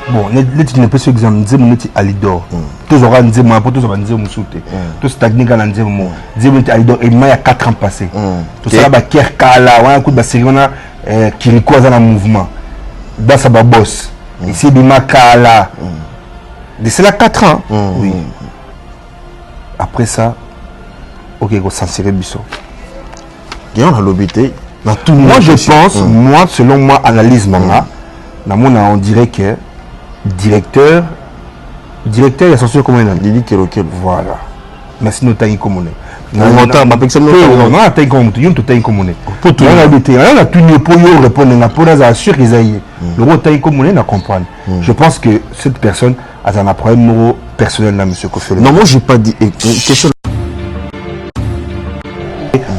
Bon, tu n'es pas sûr que tu as Alidor. Tu auras un zémo, tu auras un zémo sauté. Tu stagnes quand un zémo. Zémo Alidor, il y a 4 ans passés. Tu sais, la Kerkala, on a un coup de série, on a Kiriko dans le mouvement. Dans sa boss. Ici, Bimakala. C'est là 4 ans. Oui. Après ça, ok, on s'en serait biso. On a l'obité. Moi, je pense, moi, selon moi, analyse manga, on dirait que directeur, il y a censure comment il a dit qu'il voilà. Merci de nous comme on est. Non, on a tout répondre pour assurer qu'ils aillent. Le retour comme on est, comprendre. Je pense que cette personne a un problème personnel là, monsieur Kofi. Non, moi, j'ai pas dit. Question.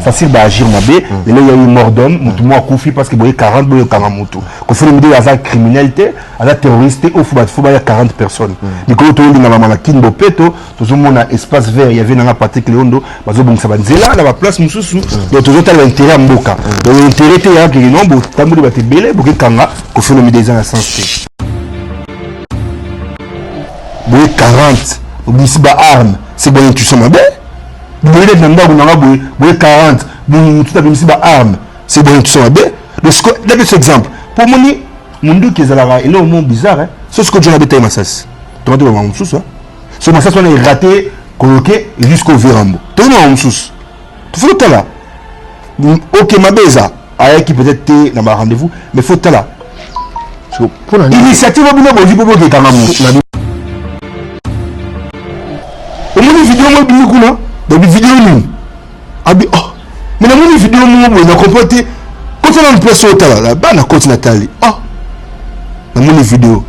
Facile d'agir mabé mais là il y a eu mort d'homme moi Kofi parce que 40 boy 40 moto Kofi le dit à criminalité à la terroriste au faut 40 personnes Nicolas to linga mama Kimbo Peto tout le monde a espace vert il y avait dans la Patrick Leondo bazo bon ça va nzela na place mususu donc tout à l'intérêt à mboka donc l'intérêt était là que non bo tambuli ba te belé bo kanga Kofi le dit dans sens boy 40 obisi ba arme c'est bon tu sommes mabé. Vous voyez 40, vous avez mis arme, c'est bon, tout ça. Donnez cet exemple. Pour moi, mon qui est là, il est au monde bizarre. C'est ce que je n'avais pas massas. Tu vas dire, on sous ça. Ce massas, on est raté, coloqué jusqu'au Vérambo. Tu vas dire, on sous. Tu fais tout là. Ok, ma beza, avec qui peut-être dans ma rendez-vous, mais faut tout là. L'initiative, on va vous dire, pour que quand même. Au moins, une vidéo, on va dans les vidéos, mais dans les vidéos, on a comporté. Quand on a une place au talent, là-bas, on a continué Nathalie. Dans les vidéos.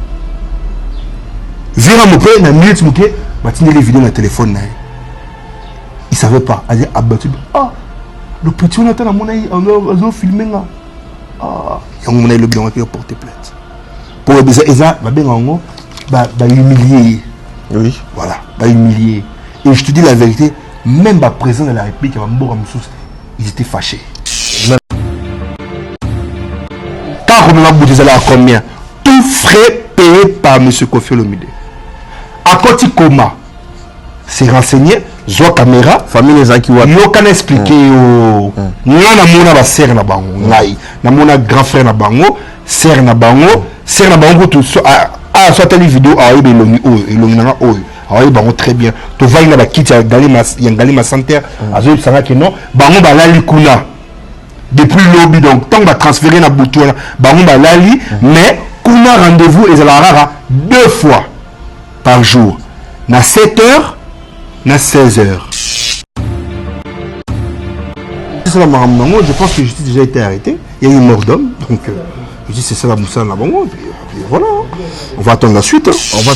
Vira mon père, on a mis les vidéos dans le téléphone. Il ne savait pas. Il a abattu. Le petit, on attend à mon avis, on a filmé. On a le blanc qui a porté plainte. Pour les gens, ils vont humilier. Oui. Voilà, humilier. Et je te dis la vérité. Même le président de la République, ils étaient fâchés. Quand on a bougé à combien? Tout frais payé par M. Kofi Olomide. À côté coma, c'est renseigné, zoa caméra, famille les Akiwa. Yo can expliquer au. Nous avons na sœur na bango, ngai. Na mona grand frère na bango, sœur na bango tout soit les vidéos à eux elongi na eux. Ah oui, bango très bien. Tu vas y aller quitter Yangali Santerre. Azo ça va que non. Bango balali kuna. Depuis lobby donc tant va transférer na Boutouana. Bango balali mais kuna rendez-vous et rara 2 fois par jour. Na 7h, na 16h. C'est la maman, je pense que j'ai déjà été arrêté. Il y a eu mort d'homme donc je dis c'est ça la moussa na bango et puis voilà. On va attendre la suite. On va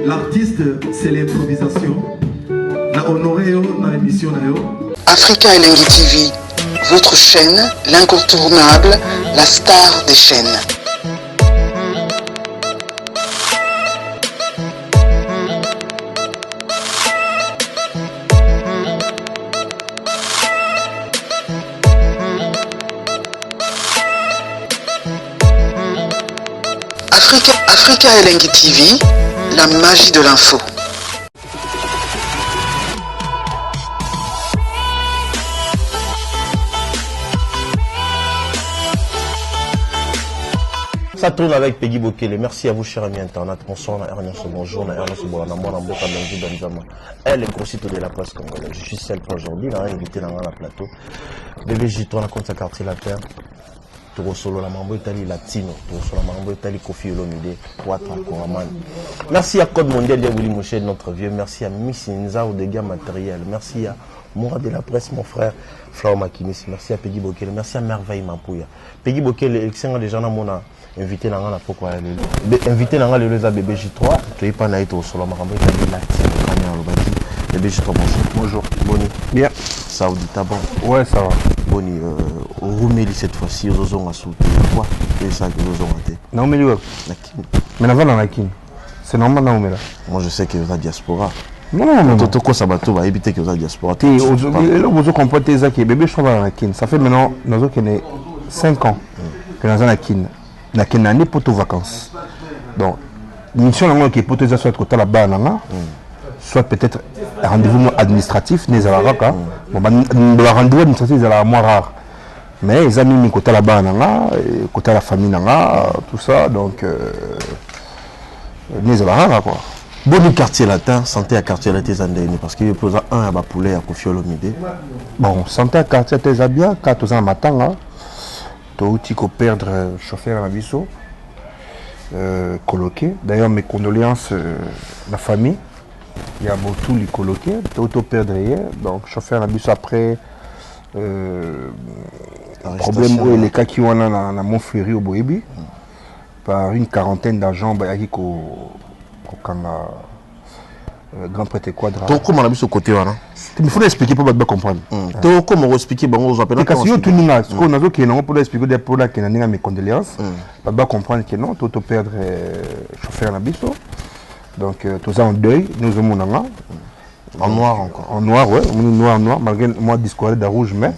l'artiste, c'est l'improvisation. La honoré dans l'émission. Africa Elengi TV, votre chaîne, l'incontournable, la star des chaînes. Africa Elengi TV, la magie de l'info. Ça tourne avec Peggy Bokele. Merci à vous, chers amis internet. Bonsoir, bonjour, elle est grossite de la presse congolaise. Je suis celle pour aujourd'hui, là, invité dans le plateau. Bébé J3, on a compte sa quartier la terre. Torosolo la mambo Italie latino, Torosolo la mambo Italie Kofi Olomide, Ouattara Koraman. Merci à Code Mondial de Willy Mouché, notre vieux. Merci à Miss Inza ou des gars matériels. Merci à Moura de la presse, mon frère Flau Makinis. Merci à Peggy Bokele. Merci à Merveille Mampouya. Peggy Bokele, excellent déjà dans mon invité dans la pourquoi invité dans le BBJ3. Tu es pas naïf au solo mambo Italie latino. BBJ3 bonjour. Bonjour. Boni. Bien. Saoudi Taban. Ouais, ça va. Boni, au Roumeli cette fois-ci, aux Ozons à sauter. Quoi? C'est ça que vous avez. Non, mais mais avant dans la Kin. C'est normal, non, mais là. Moi, je sais que vous avez diaspora. Non, non, Toto quoi ça va tout va éviter que vous avez diaspora. Et là, vous comprenez ça qui est bébé, je trouve dans la Kin. Ça fait maintenant, nous avons 5 ans que nous avons la Kin. Nous avons année pour toutes vacances. Donc, mission qui est pour tous soit côté là-bas, soit peut-être un rendez-vous administratif, mais à la le rendez-vous administratif est moins rare. Mais les amis côté là-bas, côté la famille, tout ça, donc, mais à la rare quoi. Bon quartier latin, santé à quartier latin Zandéni, parce qu'il y a un à Bapoulet à Kofi Olomide. Bon, santé à quartier latin bien, 4 ans matin, tu as aussi perdre chauffeur à la Bisso, coloqué. D'ailleurs, mes condoléances la famille. Il y a beaucoup les coloqués, tu perdre hier, donc chauffeur à la Bisso après. Problème où les cas qui ont dans Montfleury au Boébi, par une quarantaine d'agents, il grand prêtre quadra. Donc comment on a vu ce côté là? Il faut l'expliquer pour bien comprendre. Donc comment on expliquer bon aux appels. Parce que tout le monde, ce qu'on a qui non pour expliquer des pour là qui n'a mes condoléances. Pas bien comprendre que non, tout perdre chauffeur na biso. Donc tout ça en deuil, nous avons en noir encore. En noir, ouais, noir malgré moi discours de rouge mais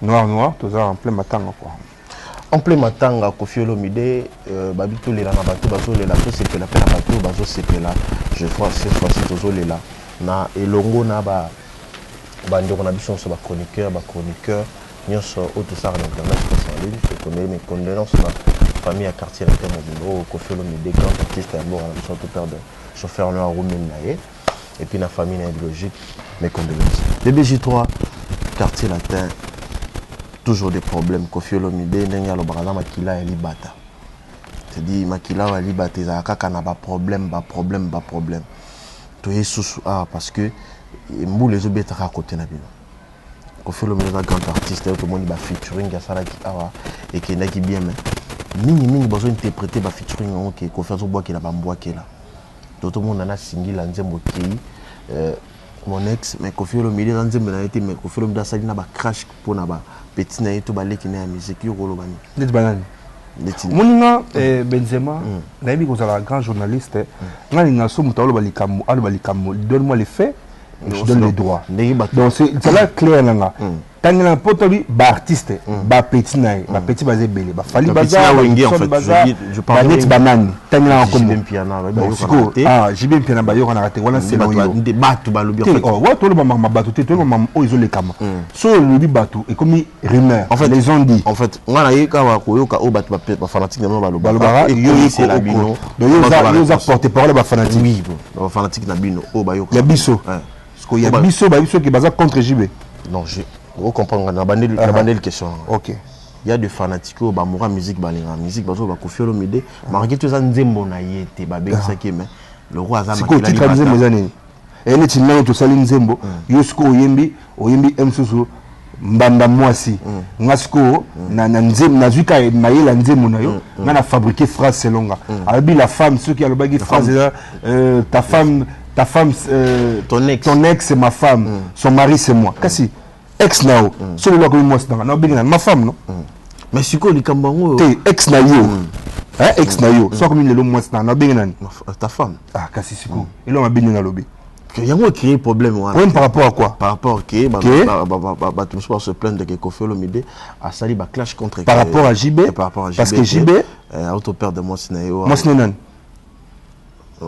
noir, tout ça en plein matin quoi. En plein matin, à Kofi Olomide, Babito les bateau, bateau les latos, c'est que la peine à bateau, bateau c'est que là, je vois cette fois-ci toujours les là. Na et longo na ba bande on a besoin sur chroniqueur, nous sommes tout ça en internet, je connais mes condoléances ma famille à quartier latin au Kofi Olomide, grand artiste à bord, on a besoin de perdre chauffeur noir roumain naïe et puis la famille biologique, mes condoléances. BBJ3, quartier latin. Toujours des problèmes. Kofi Olomide, Nenga Lobarana, Makila et Libata. C'est-à-dire, Makila et Libata, Zaka n'a pas problème. Tu es sous parce que Mbou les obéis à côté de Kofi Olomide est un grand artiste, tout le monde va featuring, et qui est bien. Mini, besoin d'interpréter le featuring, Kofi Olomide qui est là. Tout le monde a un single, mon ex, mais Kofi Olomide dans une été, mais Kofi Olomide a sali na ba crash pour na ba petit na eto ba leki na musique yo rolobani. Net banane. Moninga Benzema, naïbi qu'on a un grand journaliste. Nga so mutalo balikamu, balikamu, donne-moi les faits, je donne les droits. Donc c'est là clair là. Tant que n'importe lui, artiste, petit naï, petit basé belé, fali bazar, je parle net banane. Tant que là comme JB Piana ba yo on a raté voilà c'est des batu balubi en fait. Oh ouais tout le monde m'a battu, tout le monde m'a isolé kama. So le batu et comme rumeur. En fait les gens dit. En fait, on a eu kawa koyo ka o batu ba fanatique na balobara et yo c'est la bino. Donc yo porter parole ba fanatique. Oui, ba fanatique na bino o ba yo. Ya biso. Parce qu'il y a biso qui basa contre JB. Non, vous comprenez, la bande question. Ok. Il y a des fanatiques qui ont la musique, la musique, parce que Kofi Olomide, malgré tout ça, nzembo na yete, babé ça qui mais le roi Azam. C'est quoi le titre nzembo les années? Et les titres tout ça nzembo, yosko oyembi msusu mbanda mwasi. Ngasko na nzembo na zuka mayela nzembo na yo, na fabriquer phrase selonga. Abi la femme ceux qui a le bagage phrase là ta femme ton ex c'est ma femme, son mari c'est moi. Kasi ex nao, celui là que moi c'est dans ma femme non. Mais si quoi les kambango ex na yo. Hein ex na yo, soit comme le moi c'est dans ta femme. Ah kasi siko. Et là on a bien dans lobby. Il y a un créé problème ouais, par rapport à quoi? Par rapport à qui tout se plaindre de Kofi Olomide a sali ba clash contre par rapport à JB. Parce que JB auto père de moi c'est moi c'est nan.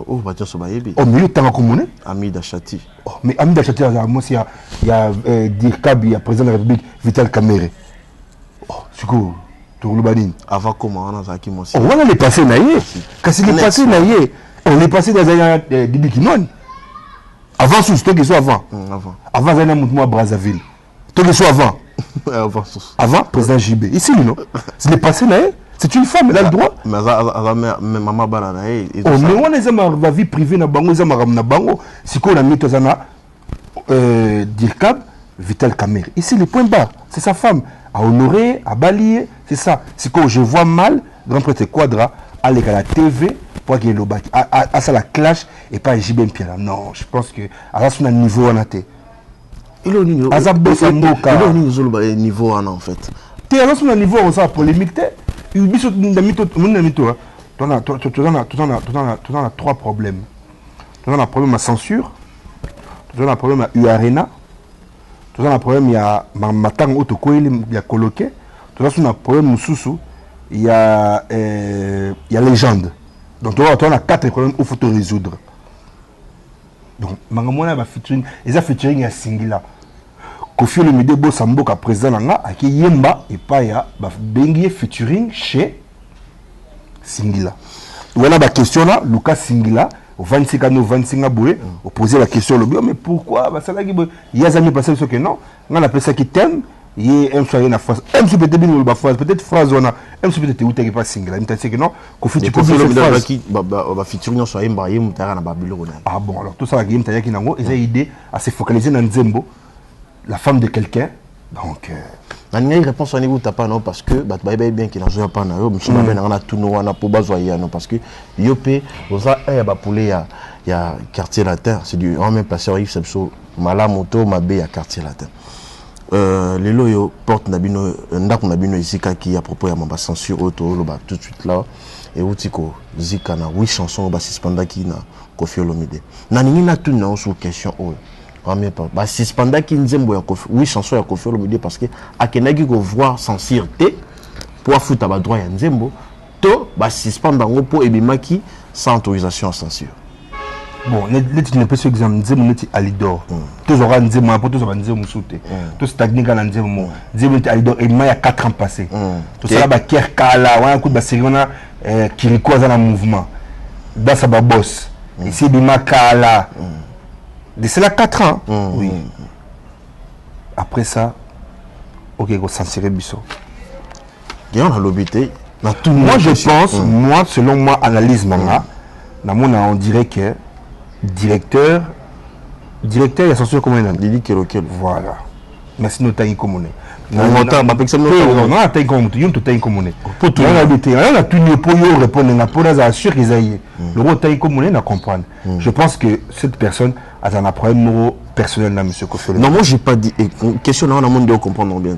Oh, bah tiens, oh, mais il y a un Ami Dachati. Oh, mais Ami Dachati, il y a Dirkab, il y a président de la République, Vital Kamere. Oh, c'est quoi? Avant comment on a oh, on est passé naïe. Quand il est passé naïe, on est passé dans un Dibikinon. Avant, tout ce qui soit avant. Avant, il y a un mouvement à Brazzaville. Tout ce qui soit avant. Avant, président JB. Ici, non. C'est le passé, c'est une femme, elle a le droit. Mais maman banana. Oh, mais on est dans la vie privée, na bango, na bango. Si on a mis Dirkab, Vital Kamer. Ici, le point bas, c'est sa femme. À honorer, à balayer, c'est ça. C'est que je vois mal, grand prêtre Quadra, aller à la TV, pour qu'il y ait le bac. À ça, la clash, et pas JB Mpiala. Non, je pense que à ce niveau, on a été. Il est au niveau. Il est au niveau en fait. Tu es à ce niveau, on a polémique. Tu as trois problèmes. Tu as un problème à censure, tu as un problème à UARENA, tu as un problème à Matang Otokoïli, il y a coloqué, tu as un problème Soussou, il y a légende. Donc tu as 4 problèmes qu'il faut te résoudre. Donc, Mangamona va featuring, et ça featuring à Singila. Kofi Olomide Bosambo ka président nanga aki Yemba et pas ya ba bengi featuring chez Singila. Voilà la question là, Lucas Singila au 25 ans 25 boé, on posait la question le mais pourquoi bah ça là qui il y a jamais passé ce que non, on appelle ça qui t'aime, il aime soyez na phrase, aime se peut-être bien ba phrase, peut-être phrase on a aime se peut-être où t'es pas Singila, mais t'as que non, Kofi tu peux faire qui ba featuring soyez mba yem tara na babilo. Ah bon, alors tout ça la game t'as qui nango, ils ont idée à se focaliser dans Nzembo. La femme de quelqu'un, donc... Il y a une réponse à niveau pas non parce que bah bien qu'il n'en pas non mais on a tout nous on a pour basoyer non parce que yopé aux a poulet il y a quartier latin c'est du en même placé Yves Sepso malamoto mabe à quartier latin les loyo porte nabino ndako nabino ici qui à propos ya mamba censure auto lo ba tout de suite là et outiko zika na 8 chansons ba suspenda qui na Kofi Olomide na ningi na tout non sous question oh bah suspenda qui nzembo ya Kofi oui chanson ya Kofi Olomide parce que akenaki ko voir sincérité pour foutre ba droit ya nzembo to bah suspenda ngo po ebimaki sans autorisation à censure. Bon les ne peut se examiner nzembo neti Alidor tous aura nzembo pour tous aura nzembo soute tous stagner kana nzembo nzembo neti Alidor et il y a 4 ans passé tout ça ba kerkala wana coup de série wana kiriko za na mouvement dans sa ba boss ici bimakala de cela 4 ans. Oui. Après ça, ok, on s'en serait biso. Moi, je pense, moi, selon moi, analyse manga, on dirait que directeur, il y a censure comment il a dit. Voilà. Merci, nous t'as communé. Non, on a tout pour répondre pour assurer qu'ils aillent. Le rôle t'as communé, n'a comprendre. Je pense que cette personne a un problème personnel dans monsieur Kofi. Non, moi j'ai pas dit question on a monde de comprendre bien.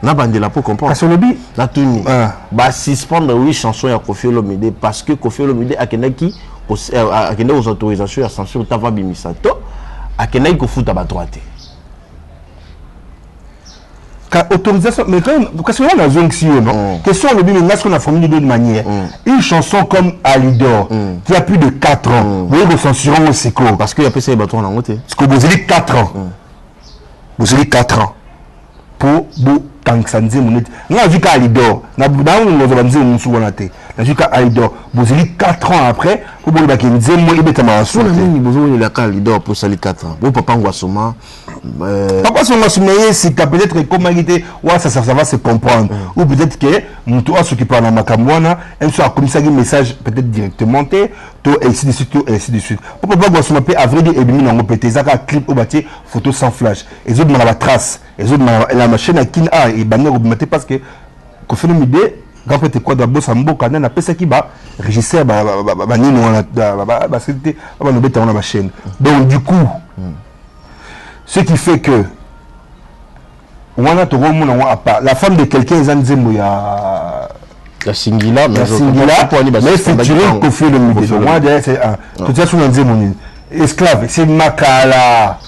Na bande là pour comprendre. Parce que le bi na tout ni. Bah suspendre oui chanson ya Kofi Olomide parce que Kofi Olomide a kenaki aux autorisations à censure tava bimisato a kenaki ko futa ba droite. Autorisation, mais quand même, parce que on a besoin que non. Question le but, ce qu'on a formulé d'une manière. Une chanson comme Alidor, qui a plus de 4 ans, vous voyez, censurons au séco. Parce qu'il y a plus de bâtons en côté. Parce que vous avez 4 ans. Vous avez 4 ans. Pour vous, tant que ça ne dit, on a vu qu'Alidor, on a vu qu'Alidor, vous avez 4 ans après, pour vous dire moi, il est tellement sûr. Vous avez Alidor pour salir 4 ans. Vous papa Ngwasoma. Papa son masumeye c'est peut-être comment il était ouais ça va se comprendre ou peut-être que mon tour ce qui parle dans makamwana elle soit comme ça un message peut-être directement to ainsi de suite papa va se m'appeler avril et bimi na ngopete zaka clip au bâti photo sans flash et autres dans la trace et autres la machine à kin a et banner remettre parce que Kofi Olomide quand peut-être quoi d'abord ça mboka na pesa qui ba régisseur ba nino ba c'était ba no beta na ma chaîne donc du coup ce qui fait que la femme de quelqu'un est en la Singila, mais c'est tiré Kofi Olomide. Moi, c'est un. Tout ça, c'est un esclave. C'est Makala.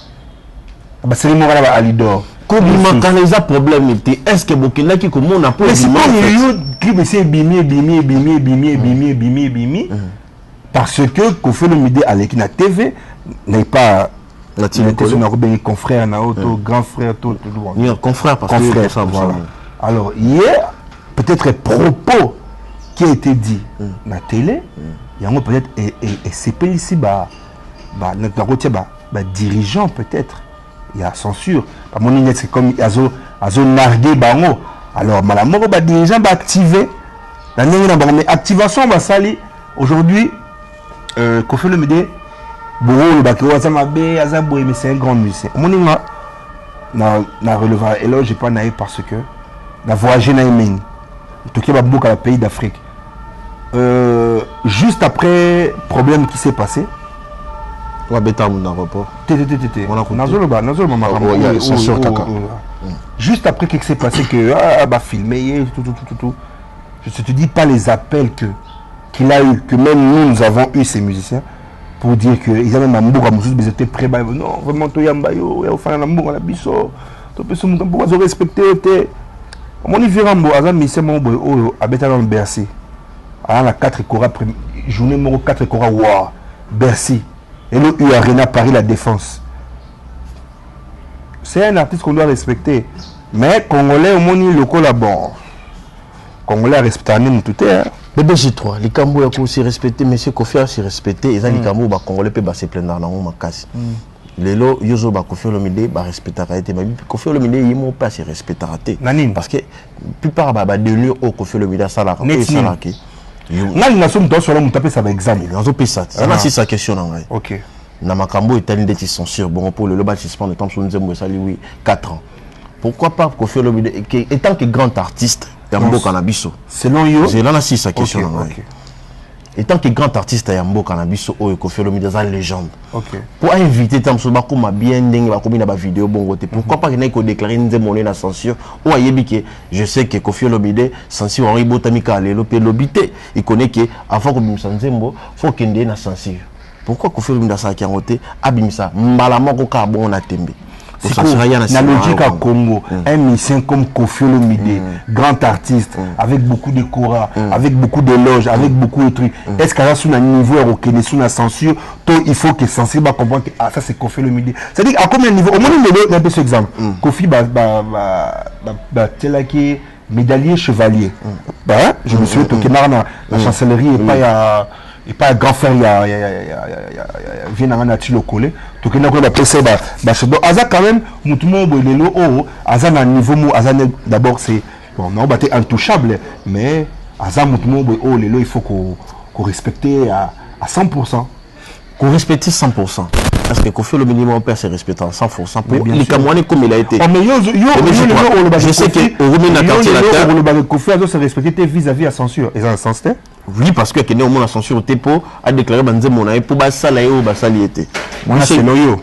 C'est le moral à Alidor. Comme Makala, il y a un problème. Est-ce que Bokena qui comme on a pas c'est bimi. Parce que Kofi Olomide à l'équipe TV n'est pas. Confrère, grand frère, tout. Confrère, parce que ça, voilà. Alors, hier, peut-être propos qui a été dit dans la télé, il y a peut-être et c'est ici, dirigeant peut-être, il y a censure. C'est comme azo nargué bango. Alors malamoko ba dirigeant ba activer la mais activation ba sali aujourd'hui Koffi Olomide bon le baki wazama be azabo mais c'est un grand musicien. Moninga na relevant et là j'ai pas naïf parce que na voyager na Yémen. Toki ba beaucoup à pays d'Afrique. Juste après problème qui s'est passé on a bêta mon aéroport juste après qu'est-ce qui s'est passé que bah filmer tout je te dis pas les appels qu'il a eu que même nous avons eu ces musiciens pour dire que ils avaient même beaucoup ils étaient prêts non vraiment to yambayo ya ofana na mbongo na biso to peso muto pour se respecter mon iférambo azam mise mon boy o abeta dans Bercy à la 4 Cora journée numéro 4 Cora wow Bercy et le U Arena Paris la Défense. C'est un artiste qu'on doit respecter mais congolais au monde local là bon congolais respecter même tout est BBG3 les Cambo ya aussi respecter monsieur Koffi a se respecter et les Cambo ba congolais peut ba se plaindre na ngoma makasi lelo yozo ba Koffi Olomide ba respecter raté mais Koffi Olomide yimo pas se respecter raté parce que plupart ba de lieu au Koffi Olomide ça la qui nga na somme to solo mutape ça ba examen ngazo pesa ça na si sa question na ngai OK na makambo etali ndeti censure bon pour le loba suspend le temps sur nzembo sali oui 4 ans pourquoi pas Koffi Olomide étant que grand artiste Yambo Canabiso selon yo c'est là si sa question na ngai étant que grand artiste Yambo Canabiso o Koffi Olomide za légende pour inviter tam so ba kuma bien ndenge ba komi na ba vidéo bongo te pourquoi pas que ko déclarer nzembo na censure o ayebi que je sais que Koffi Olomide censure Henri Botamika lelo pe lobité il connaît que avant ko bimisa nzembo faut kende na censure pourquoi Koffi Olomide sa ki ngote abimisa mbala moko ka bon na tembe na logique à Congo, un musicien comme Koffi Olomide, grand artiste, avec beaucoup de chora, avec beaucoup de loges, avec beaucoup de trucs. Est-ce qu'à un niveau européen, sous la censure, il faut que censure va comprendre que ça c'est Koffi Olomide. C'est-à-dire à combien de niveaux? Au moins on a un exemple. Koffi tel qui médaillé chevalier. Je me souviens que la chancellerie et pas un grand frère vient dans la nature collé tout que n'a pas passé donc aza quand même mutumo bolelo o aza na niveau mo aza d'abord c'est bon non batté intouchable mais aza mutumo bo lelo il faut qu'on respecter à 100% qu'on respecte 100% parce que Koffi Olomide minimum peut se respecter à 100% pour les Camerounais comme il a été je sais que au Romain na quartier la terre le Koffi a se respecter vis-à-vis à censure et ça sens oui parce que qu'il y a au moins la censure au Tepo a déclaré banze mon pour basala et basali était selon yo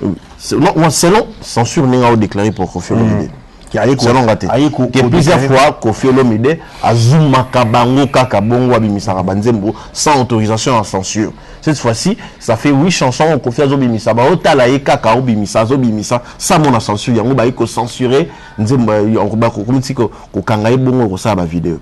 selon censure n'est déclaré pour Koffi Olomide qui a selon raté que plusieurs fois Koffi Olomide a zooma kabango kaka bongo abimisaka banzembo sans autorisation en censure. Cette fois-ci ça fait 8 chansons Koffi azobimisa ba otala ye kaka obimisa azobimisa sans mon censure yango ba ko censurer nzembo ba ko komiti ko kanga bongo ko sa ba vidéo.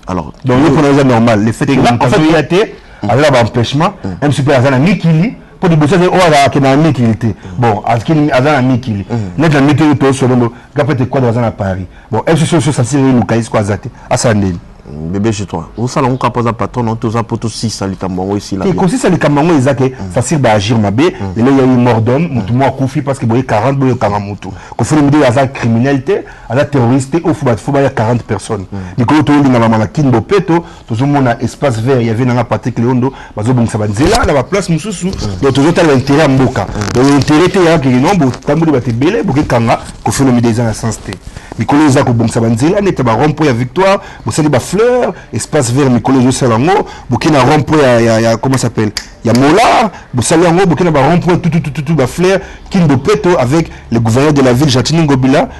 Alors donc le problème normal le fait que en fait il a été avec l'empêchement même super azana mikili pour des bosses oh là qui na mikili bon azana azana mikili net la mikili to so ndo gapete quoi dans à Paris bon est-ce que ça c'est le cas quoi azate asandeli bébé chez toi au salon capaz à patron on tous pour tous 6 alitambo ici là et comme si ça les camango ezake facile ba agir mabé et là il y a eu mort d'homme mutu moi Koffi parce que boy 40 boy 40 mutu Koffi me dit azak criminalité azak terroriste au faut il y a 40 personnes Nicolas to linga mama Kimbo Peto toujours mona espace vert il y avait na Patrick Leondo bazo bongisa banzela na ba place mususu donc toujours t'as l'intérêt mboka donc l'intérêt te ya que non bo tambuli ba te belé bo kanga Koffi me dit en sens te Nicolas zako bongisa banzela neta ba rond-point ya victoire bo sali ba fleur espace vert Nicolas Joselango bokina rond-point ya comment ça s'appelle il y a Mola Bosalango bokina ba rond-point tout ba fleur Kimbo Peto avec le gouverneur de la ville Jatini Ngobila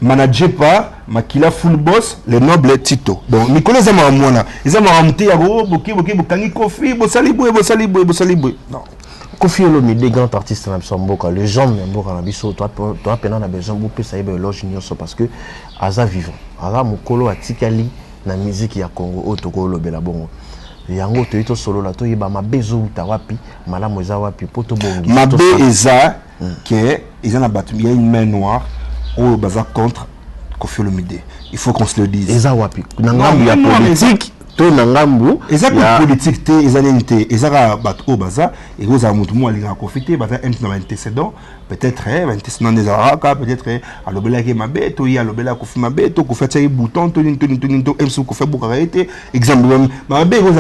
managé par Makila Full Boss le noble Tito donc Nicolas Zama mwana ezama ramté ya boki bokangi Koffi bosali boy non Koffi Olomide grand artiste na Mboka les gens na Mboka na biso toi pendant na besoin pour ça yeba loge nyonso parce que aza vivant aza mokolo atikali na musique ya Congo otoko lobela bongo yango to solo la to yeba mabezo uta wapi malamu eza wapi poto bongi mabe eza que ils ont abattu il y a une main noire au baza contre Koffi Olomide il faut qu'on se le dise eza wapi na ngambu ya politique to nangambu ezaka politique te ezanente ezaka bato o baza et vous avez mutumu alinga profiter baza un antécédent peut-être antécédent des araka peut-être alobela ke mabe to ya alobela ko fi mabe to ko fait ça bouton to to emsu ko fait bukarete exemple mabe vous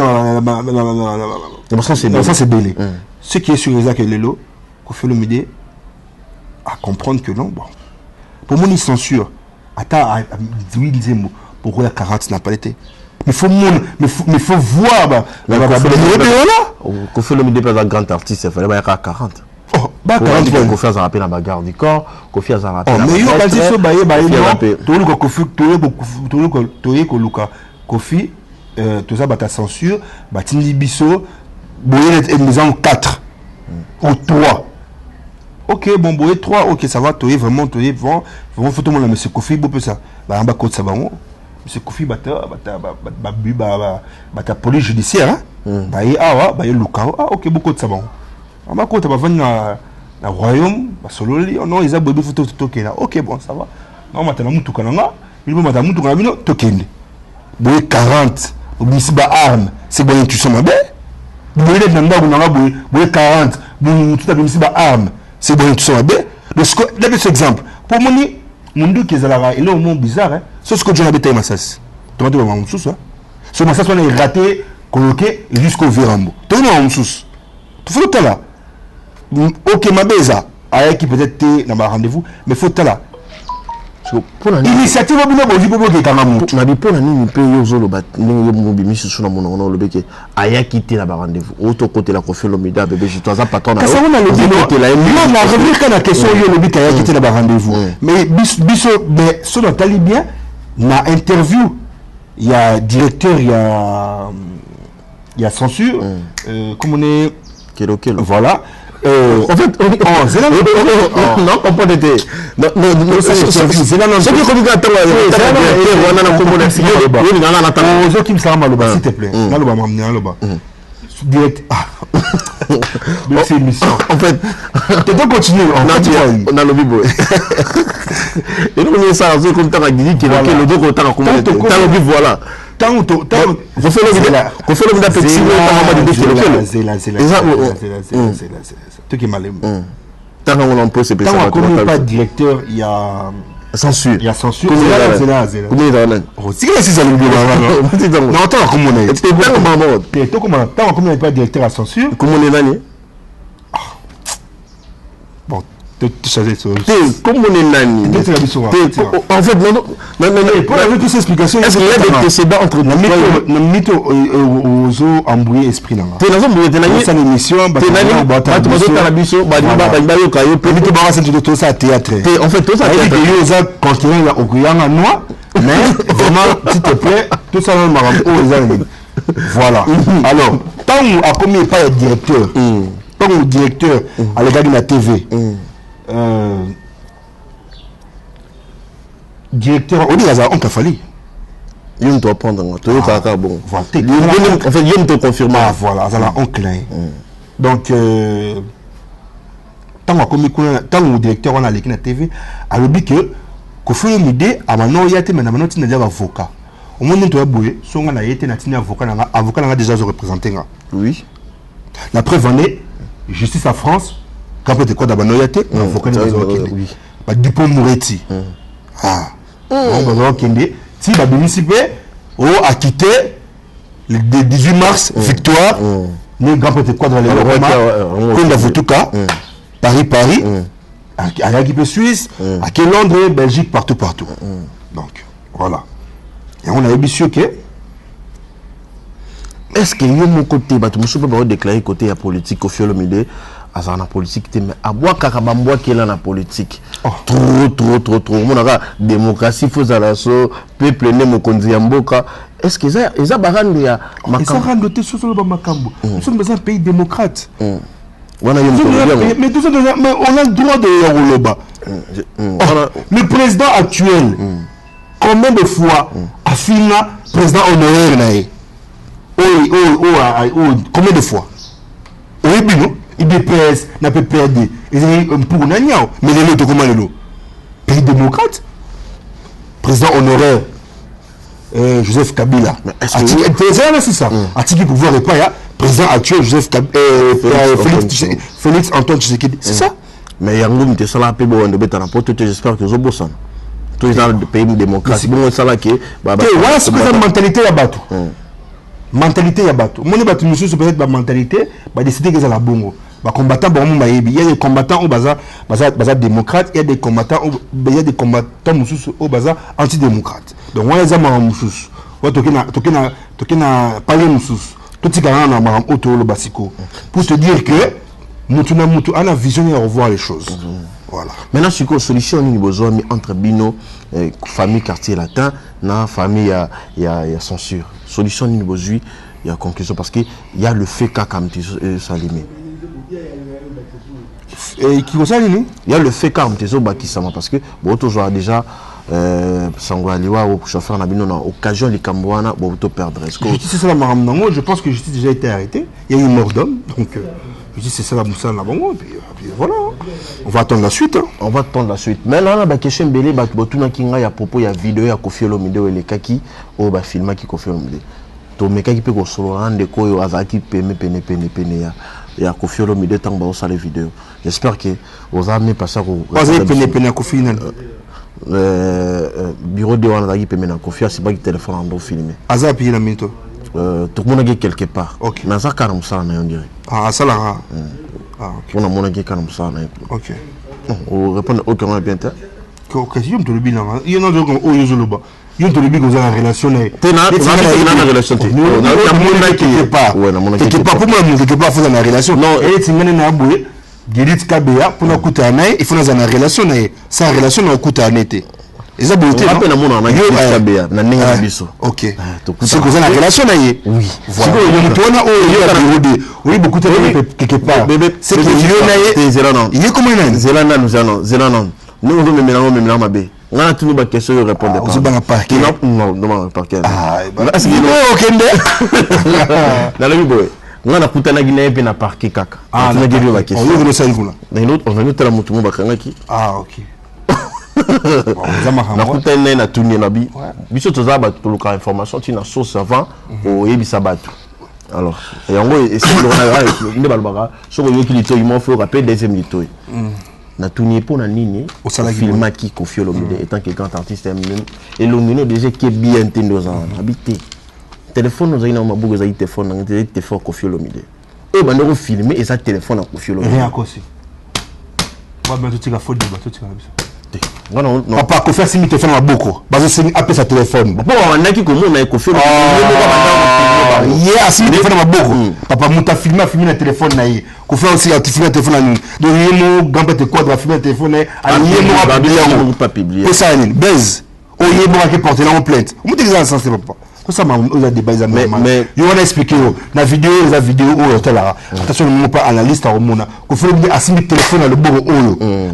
ça c'est belé ce qui est sur les que lelo ko fait le midi à comprendre que non bon pour mon censure à 18 dixièmes pour la 40 n'a pas été mais faut voir bah qu'on fait le midi pas un grand artiste il fallait pas 40 oh bah 40 qu'on fait ça rappeler dans la garde du corps qu'on fait ça rappeler mais yo quand ça baye tout le kofi tout le luka kofi tout ça bata censure batindi biso boye et nous en 4 ou 3. Ok, bon, boye 3, ok, ça va, toye vraiment, vraiment, photo mon monsieur Kofi, beau peu ça. Bah, en bas, côte, ça va, monsieur Kofi, bata police judiciaire, hein. Bah, y Luka, ok, beaucoup de ça va. En bas, côte, bah, venir na royaume, bah, solo, non, ils ont beau photo, là. Ok, bon, ça va. Non, maintenant, moutou kananga, il veut maintenant moutou kananga, tokende. Boye 40, ou ici, bah, arme, c'est bon, tu sens ma belle. Boye, boye 40, tout à fait, ici, bah, arme. C'est bon, tu sais, bien. Cet exemple. Pour moi, mon qui est là, il est au monde bizarre. C'est ce que je n'avais pas massas. Tu m'as dit, on sous ça. Ce massas, on est raté, coloqué jusqu'au Virambo. Tu vois, on sous. Tu fais le là. Ok, ma beza. Aïe, qui peut-être dans un rendez-vous, mais faut le là. Initiative, on a dit, on a dit, pour la nuit, on peut y aller au bat, nous, on a mis sur la monnaie, on a dit, aïe, quitter la rendez-vous. Autre côté, la conférence, le bébé, je dois pas ton. Ça, on a le dit, on a revu quand la question, il y a le but, aïe, quitter la rendez-vous. Mais, mais, sur le talibien, na interview, il y a directeur, il y a censure, comme on est. Voilà. En fait, c'est là non, on peut être. Non, c'est là non. Ce qui est attends, c'est qui me semble mal, s'il te plaît. Maloba, maloba. Direct. C'est une mission. En fait, tu dois continuer. On a le bibo. Et nous, on est ça, c'est comme tu as dit, qu'il y a le dos qu'on t'a recommandé. Tu as le bibo, voilà. Tant on fait le vidéo, on fait le vidéo petit, c'est qui est mal. Tant qu'on peut se passer. Tant qu'on n'est pas directeur, il y a censure. Il y a censure. C'est là. Comment il est là? C'est que c'est ça le bureau. Non, tant qu'on est. Tant qu'on n'est pas directeur à censure. Comment on est là? Bon. Comme on est nani. En fait, non. Pour avoir toutes ces explications, est-ce qu'il y a des précédents entre nous? Mytho aux eaux embrouillés esprit là. Tu n'as pas embrouillé, tu n'as pas émission. Tu n'as pas théâtre. En fait, tout ça théâtre. Continuer au Guyana noir, mais vraiment, s'il te plaît, tout ça on voilà. Alors, tant qu'on a commis pas le directeur, tant que le directeur à l'égard de la TV. Directeur, on dit on t'a fallu. Il doit prendre un bon. En fait, il te confirme. Voilà, ça on clin. Donc, tant que le directeur on a l'équipe de la TV, a dit que qu'on fait une idée, à maintenant il y a des maintenant tu n'as pas avocat. Au moment où tu as boué, son on a été n'a avocat n'a déjà représenté. Oui. La preuve en est, justice à France. Quand peut-être quoi d'abord noyaté, avocat n'a pas Dupont-Moretti. Donc si la municipalité a quitté le 18 mars victoire, nous grand peut-être quoi dans les comme dans tout cas, Paris, à l'équipe suisse, à Londres, Belgique, partout. Donc voilà. Et on a vu sûr que est-ce qu'il y a mon côté, je ne peux pas déclarer côté politique au fiole midé. À la politique, mais à boire carabambois qui est là dans la politique. Trop. On a démocratie, il faut alors peuple né mon konziamboka. Est-ce que ça barande ya makambo? Ça rende te sur le makambo. Nous sommes dans un pays démocrate. Mais on a le droit de Yoroba. Le président actuel, combien de fois a fini président honoraire? Combien de fois? Oui, bien. IDPS n'a pas perdu. Pour Nanyao, mais les autres, comment les pays démocrate, président honoraire, Joseph Kabila. C'est ça. Atiki pouvoir et pas ya président actuel Joseph Félix Antoine Tshisekedi. C'est ça. Mais yango mte sala pe bo ndebe ta rapport j'espère que zo bossana. Tous les pays démocratiques bon sala ke ba voilà c'est la mentalité ya bato. Mentalité ya bato. Mon bato monsieur c'est peut-être ba mentalité ba décider que ça la bongo. Ba combattant bon ba yebi, il y a des combattants au baza démocrate, il y a des combattants monsieur au baza antidémocrate. Donc on les a ma monsieur. Ouais tokena parler monsieur. Tout ce qu'on a ma auto le basiko pour te dire que mutu a la vision de revoir les choses. Voilà. Maintenant c'est quoi solution ni besoin entre bino famille quartier latin na famille il y a censure. Solution ni besoin il y a conclusion parce que il y a le fait comme Salimé. Et qui concerne lui? Il y a le fait comme Tezo Bakisama parce que bon toujours déjà Sangwaliwa ou chauffeur na bino na occasion les Cambouana bon to perdre. C'est ça la maram nango, je pense que justice déjà été arrêté. Il y a eu mort d'homme donc je dis c'est ça la moussa là bon et puis voilà. On va attendre la suite hein. On va attendre la suite. Mais là ba question belé ba botuna kinga ya propos ya vidéo ya Koffi Olomide le kaki o ba filma ki Koffi Olomide. To meka ki pe ko solo rande ko yo azaki pene ya Koffi Olomide tant ba osale vidéo. J'espère que vous avez passé ko azaki pene Koffi bureau de wana azaki pene na Koffi c'est pas que téléphone ando filmer. Azaki na mito. Tout le monde est quelque part. Ok. Mais ça carrément ça on dirait. Ah ça là. Ah ok. On a mon qui carrément ça. Ok. On répond aucun bien tard. Question de le bilan. Il y en a d'autres au Yozoloba. Il y a une relation. Une relation. Quelque part. Quelque part pour moi quelque part faut une relation. Non, et tu m'en as boué. Girit Kabea pour nous coûter un il faut dans une relation sans relation on coûte un été. Et ça beauté. On appelle mon ana Girit Kabea na ninga biso. OK. C'est que ça une relation naie. Oui. Voilà. Oui beaucoup de quelque part. C'est que il est comment il Zelana. Nous on veut même là ma bé. On a toujours des questions répondre pas. Non, par quel. Ah, est-ce que dans le boy. On a kutana gina pe na parquet kaka. Ah, on a dit la question. On veut ça vous là. On veut tela mutu mo bakanga ki. Ah, OK. Na kutana na tuni na bi. Biso toza ba toluka information ti na source avant o yebisa batu. Alors, yango et c'est le on a balbara so ko yoki lito il faut rappeler deuxième lito. Na tuni pour na nini au film qui Koffi Olomide étant que grand artiste et l'omino déjà qui est bien entendu ça habité téléphone nous ayina mabugo za téléphone na téléphone Koffi Olomide et ba ndoko filmer et ça téléphone à Koffi Olomide rien aussi moi ben tout la faute de bateau tu vas non papa Koffi si mi téléphone à beaucoup bazo c'est appeler sa téléphone bon on a qui comme on a Koffi Olomide yeah si mi téléphone à beaucoup papa muta filmer na téléphone na yi Koffi aussi a filmer téléphone na donc yemo gamba te quadra filmer téléphone à yemo pas publier c'est ça ni base au yemo qui porter la plainte on dit ça c'est papa ça m'a on des bases mais il va expliquer la vidéo où hôtel là attention ne pas analyste au mona Koffi Olomide a signé téléphone le bon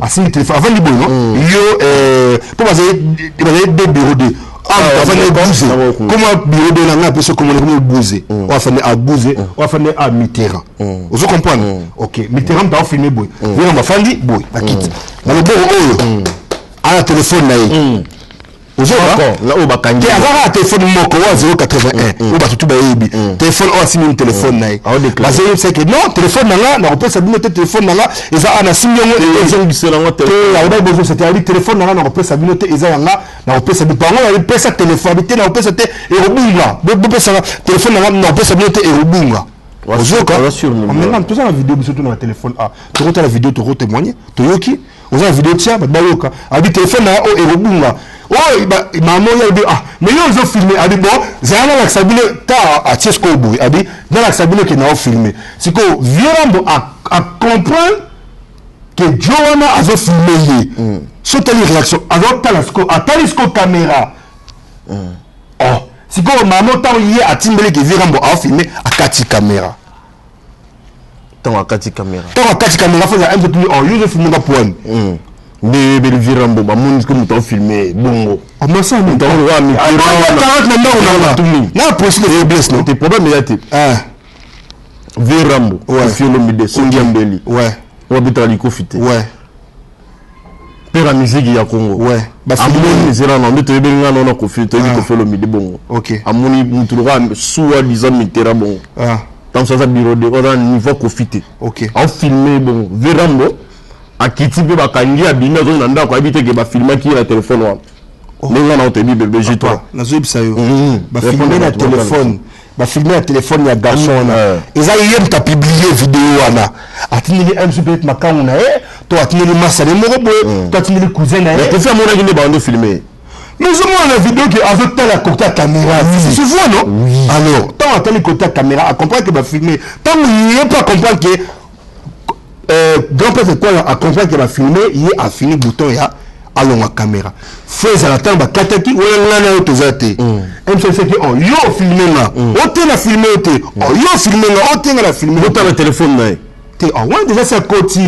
a signé téléphone avant libo non yo pour vas des bureaux de comment bureau de la personne comment bouger on va faire à bouger on va faire à Mitterrand vous comprenez OK Mitterrand t'a filmé boy on va faire boy à quitte dans le bon à téléphone là là au bakangi avoir un téléphone moko 081 ou ba tout ba yebi téléphone o asimi téléphone na ba c'est que non téléphone là na repose abino téléphone là et ça ana simi ngo et ça la ngote la ba besoin c'était ali téléphone là na repose abino et ça nga na repose abino pango na pesa téléphone te na repose te et robunga be pesa téléphone là na repose abino te et robunga maintenant tout ça la vidéo surtout dans le téléphone tu regardes la vidéo tu témoigner tu yoki on a la vidéo tiens ba yoka abi téléphone là et robunga oh maman il dit mais ils ont filmé a dit bon zana la sabine ta a tiesko boui a dit dans la sabine qui n'a filmé c'est que Virambo a comprendre que Joana a filmé sur telle réaction alors talisco caméra oh c'est que maman ta y a timbele que Virambo a filmé à 4 caméra tant à 4 caméra faut un peu plus oh ils ont filmé pas point de Virambo ba monde comme tu filmé bongo mais ça non na possible de blesse non tes problèmes là tu Virambo Koffi Olomide Songiambeli ouais ou habiter liko fité ouais père la musique ya Congo. Ouais. Bah Amoni zera na ndoto yebenga na Kofi to ko fait le midi bon. OK. Amoni mutuluka suwa disant mitera bon. Ah. Dans ça bureau de on niveau Kofi. OK. On filmer bon Verambo a kiti pe bakangi abina zo na ndako habite ke ba filmer ki na téléphone wa. Nenga na otebi bébé J3. Nazo ibisa yo. Ba filmer na téléphone. Ba filmer na téléphone ya garçon na. Eza yem ta publier vidéo wana. Atini un super makangu na to atini massa de moko boy, to atini cousin na. Mais Kofi amona ki ne bando filmer. Mais je vois la vidéo qui avec tel côté caméra. C'est souvent non? Oui. Alors, tant tel côté caméra, à comprendre que va filmer. Tant il n'est pas comprendre que grand-père c'est quoi à comprendre que va filmer, il est affiné bouton ya allons la caméra. Fais à la table kataki ou là auto zate. Même c'est que on yo filmer là. On te la filmer on yo filmer là, on te la filmer. On t'a le téléphone là. T'es ah ouais déjà c'est à côté.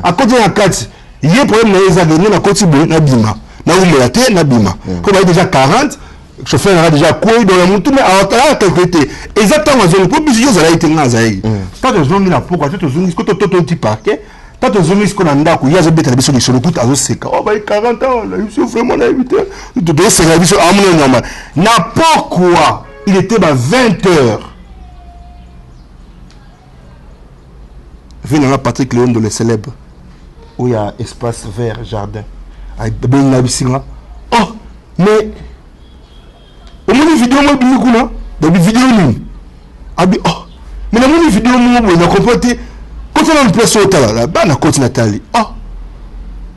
À côté ya 4. Il y a problème les avenir na côté na bima. Na oumela te na bima. Comme il déjà 40, chauffeur a déjà quoi dans la moto mais à la côté. Exactement zone pour bis yo za été ngazaï. Pas de zone na pourquoi tu te zone ko to petit parquet. Pas de zone ko na ndako ya zo beta biso sur le coup azo seka. Oh bah 40 ans là, il vraiment na éviter. Tu dois se la biso amone normal. Na pourquoi il était à 20h. Venez là Patrick Léon de le célèbre où il y a espace vert jardin. Oh, mais au moins vidéo moi bien kuna, dans vidéo ni. Abi oh, mais dans mon vidéo moi on a comporté quand on a une place au là, bah na côté Nathalie. Oh.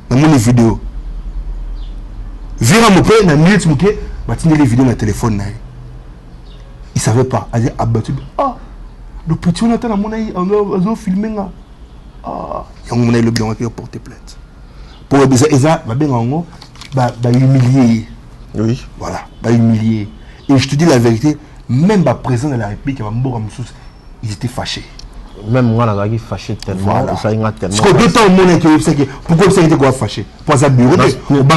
Dans mon vidéo. Vira mon père na minute mon père, bah tenir les vidéos na téléphone na. Il savait pas, il a abattu. Oh. Le petit on attend à mon aïe, on a filmé là. Ah, on a le bien qui a porté plainte. Pour ça, va humilier. Oui. Voilà, va humilier. Et je te dis la vérité, même le président de la République, ils étaient fâchés. Même moi, là, je suis fâché tellement. Voilà. Ça tellement. Parce que deux temps, pourquoi ça a été fâché? Pour ça, bureau. On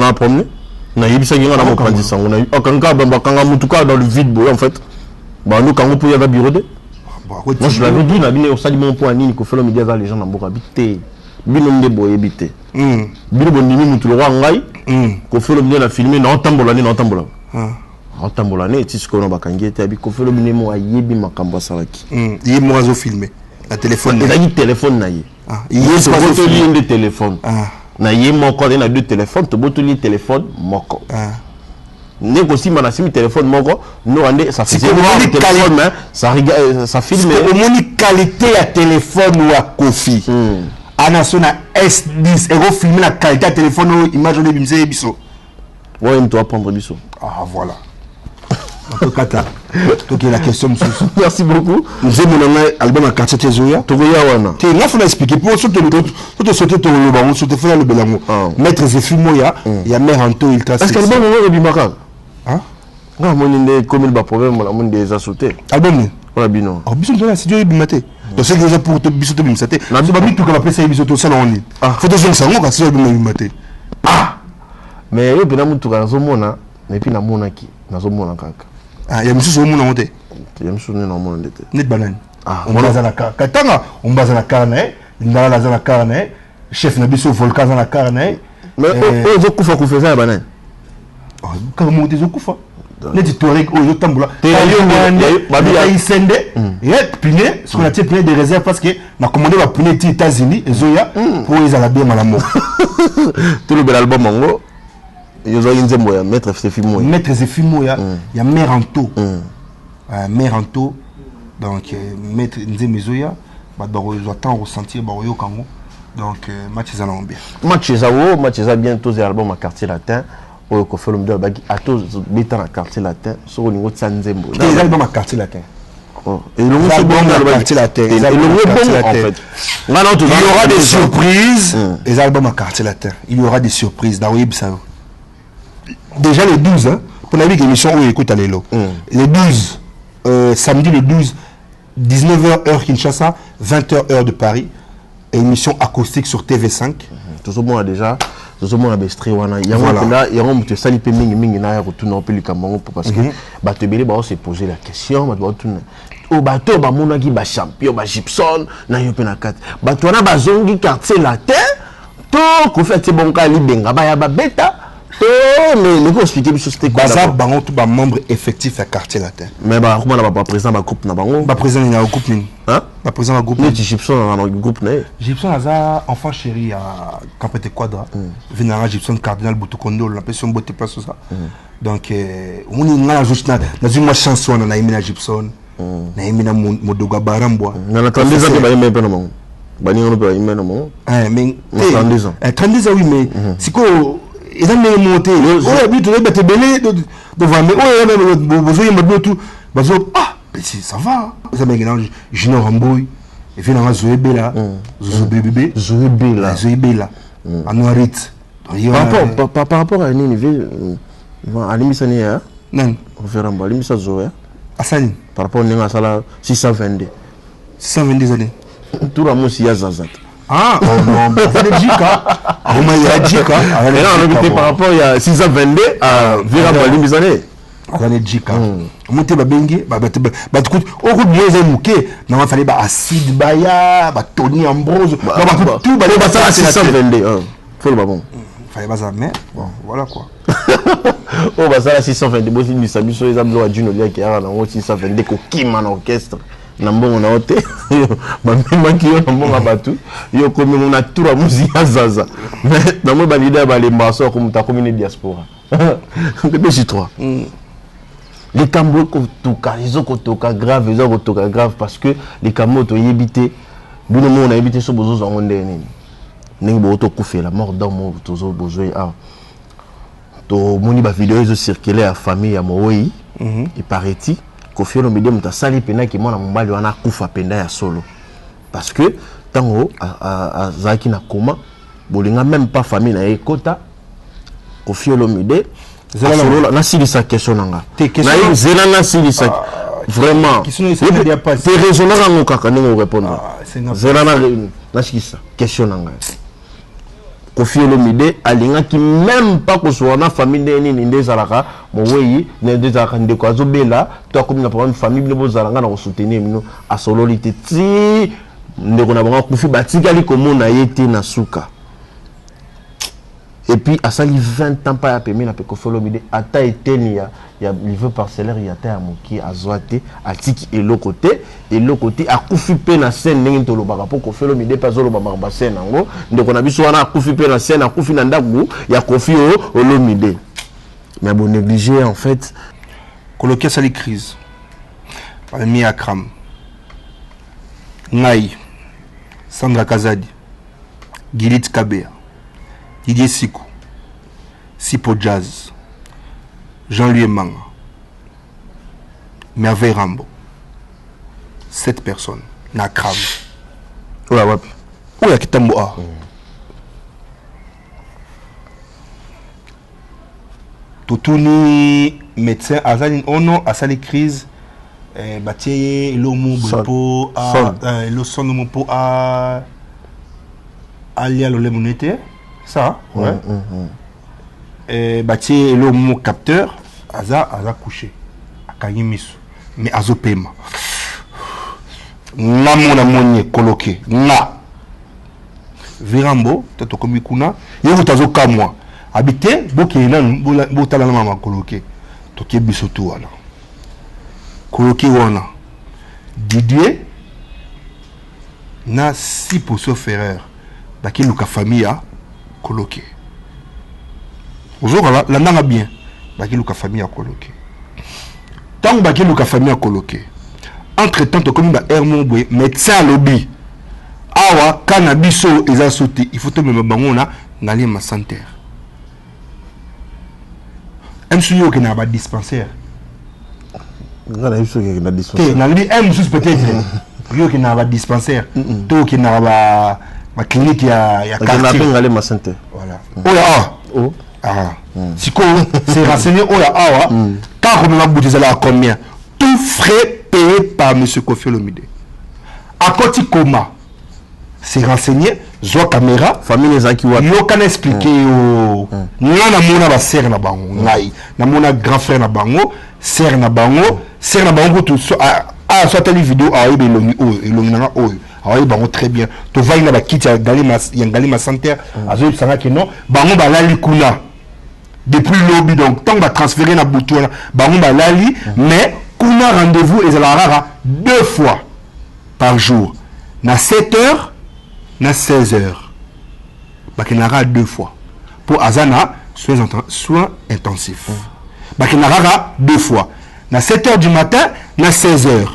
a promené. On a eu ça dans le vide, en fait. Nous, quand on peut y avoir bureau. Moi, je l'avais dit, on s'est dit, mon point, il faut faire le média, les gens n'ont pas habité. Bino de boye bité. Bino bonimi mutu le roi ngai. Ko fait le bien la filmer na tambolane na tambola. Ah tambolane ti ce qu'on ba kangete abi ko fait le bien mo ayebi makambo salaki. Yé mo azo filmer. La téléphone. Il a dit téléphone na yé. Ah, il y a ce ligne de téléphone. Na yé moko na deux téléphones, to boto li téléphone moko. Négocie manasimi téléphone moko, no ande ça fait téléphone mais ça filme au moins qualité à téléphone ou à Kofi. Anasona S10 et filmer la qualité à téléphone image de bimse biso. Ouais, on doit prendre biso. Ah voilà. Donc la question merci beaucoup. Nous avons un album à quartier Tezoya. Togoya wana. Tu as fait expliquer pour ceux qui te sauter ton le ballon, sauter faire le belango. Maître Zefimoya, il y a mère Anto il trace. Est-ce que l'album est bimaka? Hein? Non, mon inde comme il va problème mon des a sauté. Album. Voilà bino. Oh biso là c'est Dieu bimate. Donc c'est déjà pour te biso te bimate. Na ba mi tout ka appeler ça biso to ça on. Faut te ça ngo ka c'est bimate. Ah. Mais yo bina mutu ka zo mona, mais puis na mona ki, na zo mona kaka. Ah, il y a monsieur Soumou non monté. Il y a monsieur non monté. Net banane. Ah, on base la carne. Katanga, on base la carne, l'ingala la carne, chef Nabiso volcan dans la carne. Mais oh, zo kufa kufa ça banane. Oh, quand monter zo kufa. Net torek o yo tambola. Babi ya isende. Et piné, ce qu'on a piné des réserves parce que na commandé va piné aux États-Unis et zoya pour ils à la bien malamu. Tout le bel album mango. Ils ont une zémoya, Maître Zefimoya. Maître Zefimoya, il y a Mère Anto. Mère Anto, donc Maître Nzemezoya, ils doivent ressentir Baroyo Kango. Donc, match est bien. Match est bientôt des albums à quartier latin. Au Kofi Olomide Bagi, à tous les quartier latin, sur le niveau de Sanzembo. Des albums à quartier latin. Et le album à quartier latin. Il y aura des surprises. Les albums à quartier latin. Il y aura des surprises. Déjà le 12, hein, pour la vie émission où écoute à l'élo. Le 12, samedi le 12, 19h heure Kinshasa, 20h heure de Paris. Émission acoustique sur TV5. Tout ce monde a déjà, tout ce monde a bestré wana. Il y a là, il y a un peu de salipé mingi na retourner un peu le Cameroun parce que Batebele va se poser la question, va retourner. Au bateau ba mona qui ba champion ba Gibson na yo pe na 4. Batwana ba zongi quartier latin. to ko fait bon ka li benga ba ya ba beta to mais ko expliquer biso c'était quoi ça bango tout ba membre effectif à quartier latin mais ba comment na ba président ba groupe na bango ba président na groupe ni hein ba président na groupe ni Gibson na groupe na Gibson aza enfant chéri à Campete Quadra venant Gibson cardinal Butukondo la personne botte place ça donc on y na juste dans une chanson na Emina Gibson na Emina Modoga Barambwa na 32 ans ba yembe na bango bani on peut yembe na bango mais 32 ans 32 ans oui mais c'est quoi ils ont monté oh habite de bête belé devant mais oh même besoin de tout bazo ah ça va ça m'a gagné Junior Ramboy et puis na Zoebela Zoebela en noirit par rapport à une niveau à l'émission hein non référent à l'émission Zoé Asani par rapport à sala 622 années tout la mosi ya zazat ah non c'est le Jika comment il y a Jika alors par rapport à 622 à Vera Balimizane azane Jika monte ba bengi ba tout au coup de muke na fallait ba acide baya ba Tony Ambrose ba tout ba ça 622 faut le bon fallait pas ça mais bon voilà quoi oh bah ça 622 bosi ni sabiso les ablo a Juno lia qui a na 622 ko kima na orchestre na mbongo na hote ba mema ki yo na mbongo batu yo komi na tour musique zaza mais na mo ba leader ba le mbaso ko muta commune diaspora que des 3 les cambo ko toka ils ont ko toka grave ils ont ko toka grave parce que les cambo to yebité bino mo na yebité so bozo zango ndeni ningi bo to kufela mort dans mo tozo bozo ah to moni ba vidéo ils ont circulé à famille ya Mooi et paraît-il Koffi Olomide muta sali pena ki mwana mobali wana kufa penda ya solo parce que tango a zaki na koma bolinga même pas famille na ekota Koffi Olomide solo na silisa question nanga na zela na silisa vraiment te raisonner ngo kaka ningo répondre zela na silisa question nanga Koffi Olomide alinga ki même pas ko so na famille nini ndezalaka moweyi ndezalaka ndeko azobela to akomi na problème famille bino zalanga na ko soutenir mino a sololité ti ndeko na bango Koffi batikali komona yete na suka et puis à ça il 20 ans pas ya pemi na Koffi Olomide ata eteni ya niveau parcellaire ya ta ya moki azwate atiki eloko te akufi pe na scène ndenge tolobaka po Koffi Olomide pa zoloba ba scène ngo ndeko na biso wana akufi pe na scène akufi na ndaku ya Koffi Olomide mais bon négligé en fait coloquer ça les crises mi akram ngai Sandra Kazadi Gilit Kabea Didier Sikou Sipo Jazz Jean-Louis Manga Merveille Rambo 7 personnes na crame oula wapi oula kitambo a Totuni médecin azali ono asali crise batie lomo bopo a lo sono mopo a alia lo lemonete ça ouais batie lomo capteur aza couché akanyi miso mais azopema na mona monye coloqué na Virambo tato komi kuna yego tazo kamwa habité boké nan botala na mama coloqué to ke biso tout wala coloqué wana Didier na si pour se faire baki luka famille a coloqué aujourd'hui la nanga bien baki luka famille a coloqué tant baki luka famille a coloqué entre temps to komi ba Hermon Boye médecin lobby awa cannabiso eza sauté il faut te même bango na ngali ma santé MSU qui n'a pas dispensaire ngana biso qui na dispensaire ngali MSU peut-être yo qui n'a pas dispensaire to qui n'a pas ma clinique ya quartier ngali ma santé voilà oh siko c'est renseigné awa quand on a bouté ça là combien tout frais payé par monsieur Koffi Olomide à côté coma c'est renseigné zo caméra famille les aki wa yo kan expliquer yo na mona ba sœur na bango ngai na mona grand frère na bango sœur na bango tout so a soit telle vidéo a ebe longi na oyo oui, bango très bien. Tu vois, il y a qui y a Gali Massanter, Azo Sanga que non, bango balali kuna. Depuis lobby, donc tant va transférer na Boutouana, bango balali, mais kuna rendez-vous et la rara 2 fois par jour. Na 7h, na 16h. Bakenara 2 fois. Pour Azana, soins intensifs. Bakenara 2 fois. Na 7h du matin, na 16h.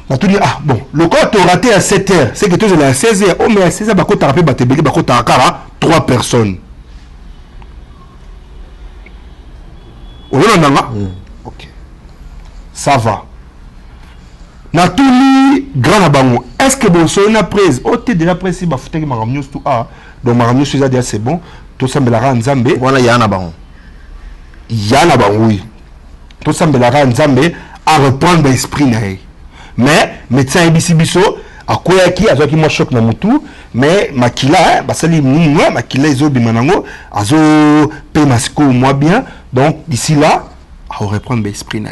On te dit, ah bon, le corps t'a raté à 7h, c'est que tu es à 16h. Oh, mais à 16h, tu as rappelé, tu as 3 personnes. Ok. Ça va. Na tout li grand abango. Est-ce que bon so na prise? Oh, t'es déjà prise si ba fouté que maramnews tout ah. Donc maramnews ça déjà c'est bon. Tout ça belara nzambe. Voilà, il y a un abango. Yana bango oui. Tout ça belara nzambe à reprendre l'esprit na. Mais médecin ibisibiso a quoi qui a qui moi choc na mutu mais makila basali mwa makila izo bimanango azo pe masiko moi bien donc d'ici là à reprendre l'esprit na.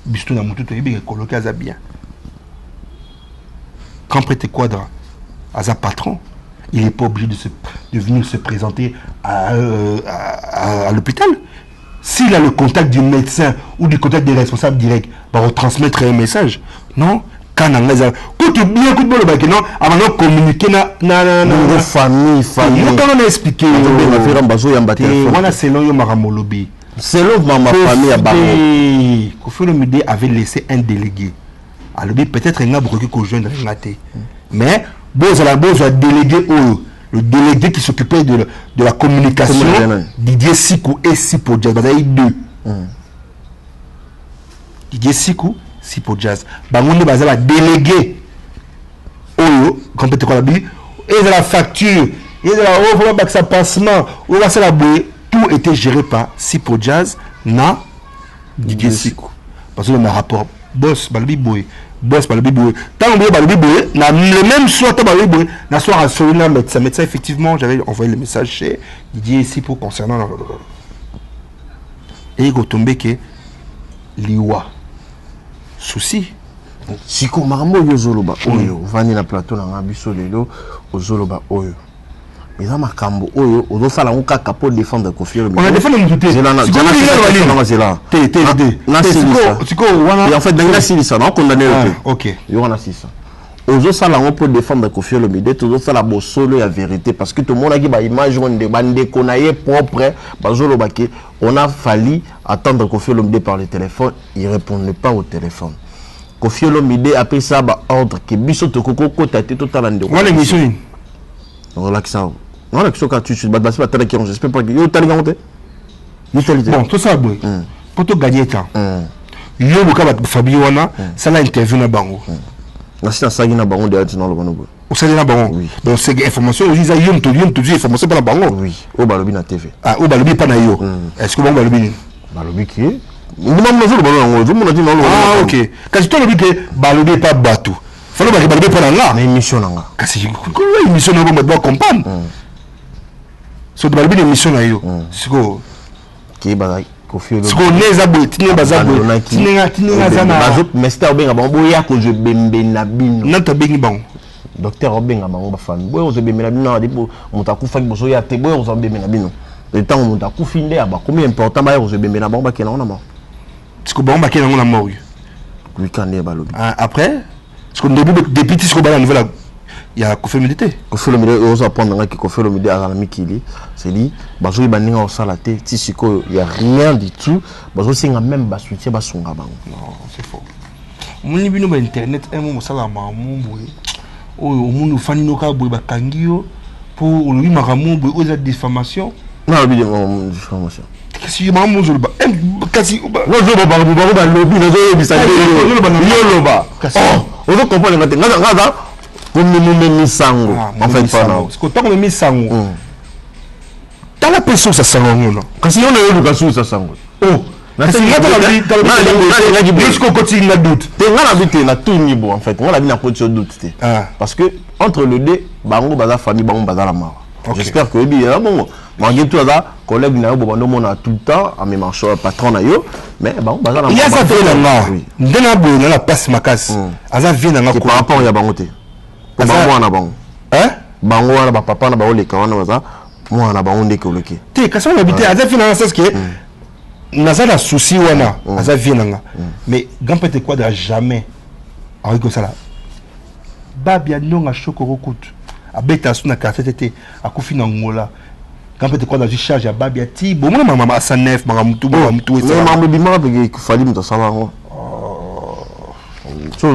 Bisto na mutu to yebi coloquer aza bien. Quand prête quadra aza patron, il n'est pas obligé de venir se présenter à l'hôpital. S'il a le contact du médecin ou du contact des responsables directs, va retransmettre un message. Non, quand on a écoute bien, écoute bien le bac, non, avant de communiquer na famille. Quand on a expliqué, on a selon yo maramolobi. Selon ma famille à Baro. Kofi Olomide avait laissé un délégué. Alors peut-être un gars qui rejoindre un gâté. Mais Boza délégué le délégué qui s'occupait de la communication, Didier Sikou et Sipo Jazz. Il y a eu 2. Didier Sikou, Sipo Jazz. Bangonde Bazala délégué. Oyo, quand peut-être quoi la vie, et de la facture, et de la offre, bac sa passement, ou la salle à bouer, tout était géré par Sipo Jazz, na Didier Sikou. Parce que le rapport, boss, Balbi Boué. Boss par le biboué. Tant que le biboué, le même soir, le biboué, la soirée à Solina, médecin, effectivement, j'avais envoyé le message chez Didier ici pour concernant. Et il a tombé que l'Iwa. Souci. Siko Marmo Yozoloba Oyo, Vani na plateau na Biso Lelo, Ozoloba Oyo. Mais dans ma cambo Oyo, on doit faire un cas pour défendre Kofi Olomide. On a défendu le tout. Et en fait, dans la Silisa, on a condamné le tout. Ok. Il y aura 600. Ozo Salango pour défendre Kofi Olomide, tout ça la solo la vérité parce que tout le monde a dit bah image on de bande qu'on a propre bazolo baké on a fallu attendre Kofi Olomide par le téléphone, il répondait pas au téléphone. Kofi Olomide après ça bah ordre que biso to koko kota te total ande. Moi l'émission. Relax ça. Non la question quand tu bah c'est pas telle qui j'espère pas que yo tali ganté. Bon tout ça boy. Pour te gagner temps. Yo boka ba Fabio wana ça la interview na bango. C'est ça qui n'a pas de dans le bon. Au sein de la bango. Donc c'est information ils a yom to information par la bango. Oui, au balobi na TV. Ah au balobi pas na yo. Est-ce que bon balobi balobi qui nous demandons ah ok. Quand tu le que balobi pas bateau. Fallait que balobi pas là. Mais émission là. Kasi émission na bon doit comprendre. So balobi émission na yo. C'est quoi qui ba ce qu'on est à bout, tu n'es pas à bout. Tu n'es pas à bout. Mais c'est bien bon, boya que je bembe na bino. Non, tu bien bon. Docteur Obenga bango ba famille. Boya on se bembe na bino, ndipo on t'a ku faki boso ya te boya on se bembe na bino. Le temps on t'a ku finde aba combien important ba on se bembe na bango ba kena on a mort. Ce que bon ba kena on a mort. Oui quand est balobi. Après, ce qu'on depuis ce qu'on ba la nouvelle il y a Kofi Olomide. Kofi Olomide on va prendre que Kofi Olomide a la mikili. C'est dit bazo baninga au salaté ti siko il y a rien du tout. Bazo singa même ba soutien ba songa bango. Non, c'est faux. Mon libino ba internet un mo sala mamu boy. O mundu fani no ka boy ba kangio pour lui maramu boy aux diffamation. Non, le bidon diffamation. Qu'est-ce que mamu zo ba kasi no zo ba lobby no zo bisa yo loba. Oh, on comprend ngata misango en fait pas non parce que tant que misango dans la personne ça sango non kasi on a eu le sous ça sango oh kasi ngata la jusqu'au quotidien la doute te ngala bité na tout niveau en fait ngala bina quotidien doute parce que entre le deux bango baza famille bango baza la mort J'espère que oui, bon, malgré tout ça, collègue n'a pas tout le temps, à mes marchés, patron n'a eu, mais bon, il y a ça fait là, dans la passe ma casse, ça vient dans la par rapport à Bangoté. Pour moi, on a bon. Hein? Bango, on a papa, on a les quand on a ça, moi, on a bon des coloqués. Tu quand on habite, ça fait dans ce qui est, n'a pas de souci, on a, ça vient là. Mais grand-père te quoi de jamais, avec ça là, babia non à chocorocoute. A beta suna café tété a kufi na ngola quand peut-être quoi dans une charge à babia ti bon moi maman à 109 maman tout mais maman bima parce que fallait me ça va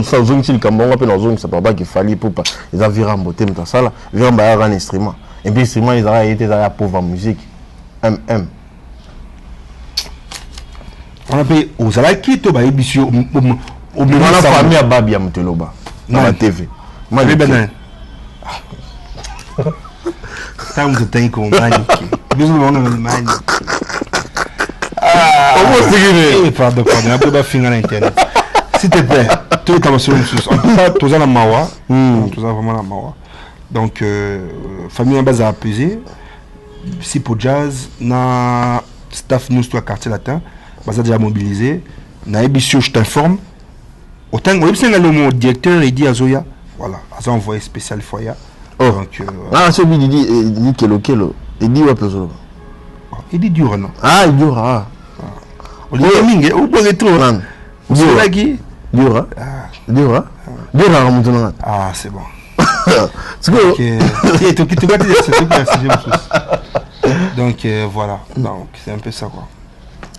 ça zone il comme on appelle dans zone ça pas qu'il fallait pour pas ils avaient remboté mais ça là viens bah un instrument et puis instrument ils avaient été dans la pauvre musique on appelle aux alaki to ba ebisio au moment la famille à babia mteloba dans la TV moi les ben Estamos a ter com o Manique. Mesmo o nome do Manique. Pardon, on peut pas finir l'internet. S'il te plaît, tu es sur une source. En tout cas, tu as la mawa. Tu as vraiment la mawa. Donc, famille en base à apaiser. Si pour jazz, na staff nous sur le quartier latin, base déjà mobilisé. Na émission, je t'informe. Autant, on a le directeur et dit à Zoya. Voilà, à ça envoyé spécial Foya. Donc, c'est lui dit kelo il dit ouais plus il dit dur non il dur ah on dit mingi ou pas trop non dur qui dur maintenant c'est bon donc voilà donc c'est un peu ça quoi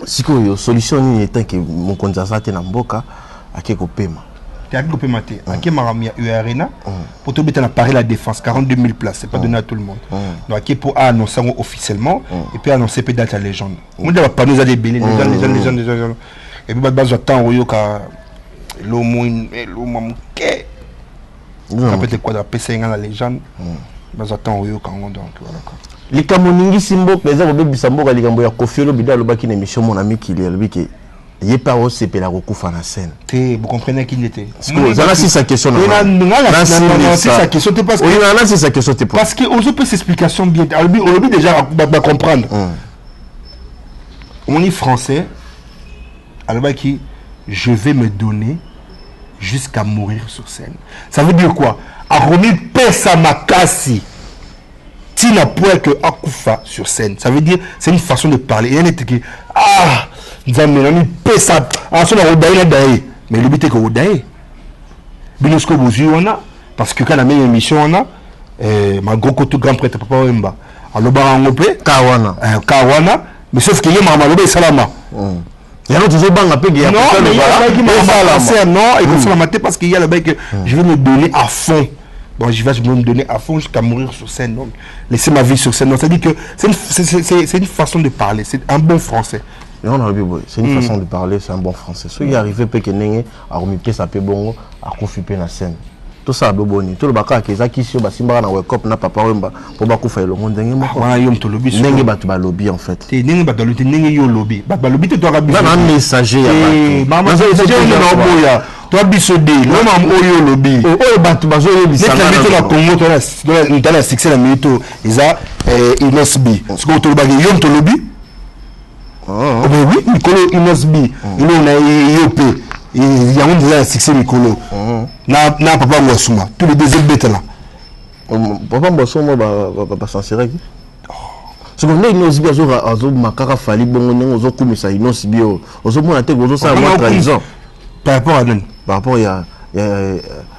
si que solution ni étant que mon konza te na mboka akeko pema Qui Arena pour tout mettre Paris la défense 42 000 places c'est pas donné à tout le monde donc qui pour annoncer officiellement et puis annoncer peut d'être la légende on doit pas nous aller les gens et puis base attend au yoka l'homme peut-être quoi d'appeler la légende base attend au yoka donc voilà quoi les camoningi simbo les gens au bisambo les gambo ya Koffi Olomide le baki na émission mon ami qui lui qui il pas aussi pour la recouvrir la scène. Vous comprenez qui il était. Ça c'est sa question. C'est sa question parce que. C'est sa question. Parce que on peut s'explication bien. On peut déjà comprendre. On est français. Alors qui je vais me donner jusqu'à mourir sur scène. Ça veut dire quoi? Aromi pesa makasi. Tina point que akufa sur scène. Ça veut dire c'est une façon de parler. Il y a un qui Nzambe pesa aso na odaye daye mais le but est que odaye binosco bozu on a parce que quand la même émission on a ma gros côté grand prêtre papa Wemba aloba ngope kawana mais sauf que yema maloba salama il y a toujours banga pe non mais il y a qui m'a non et comme ça maté parce qu'il y a le bec que je vais me donner à fond. Donc je vais me donner à fond jusqu'à mourir sur scène donc laisser ma vie sur scène donc ça dit que c'est une façon de parler c'est un bon français. C'est une façon de parler, c'est un bon français. Ceux qui arrivent à Kenenge, à remettre ça bongo, à confier la scène. Tout ça, boni. Tout le baka qui est qui sur Basimba na wake up na papa Wemba pour ba kufa le monde ndenge moko. Wana yom to lobby. Ndenge ba to ba lobby en fait. Te ndenge ba lobby, ndenge yo lobby. Ba lobby te to ka biso. Na messager ya ba. Mama messager na boya. To biso de. No mam oyo lobby. Oyo ba to ba zo yo bisanga. Na to la Congo to na succès la minute isa inosbi. Ce que to ba yom to lobby. Oui, Nicolo Inosbi, il a IOP, il y a un des succès Nicolo. Na papa Mwasuma, tous les deux bêtes là. Papa Mwasuma va s'enserrer qui? Ce qu'on a Inosbi a zo makara fali bon on zo kumisa Inosbi ozo mona te ozo sa moi trahison. Par rapport à nous. Par rapport il y a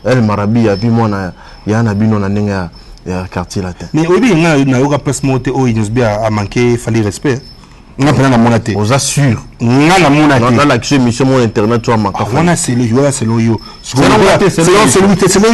El Marabi a vu moi ya na bino na nenga ya quartier latin. Mais oui, na yoga passe monter au Inosbi a manqué fallait respect. On a la monnaie. On assure. On a la monnaie. On a l'accès mission mon internet tu as marqué. On a c'est le yo c'est le yo. C'est le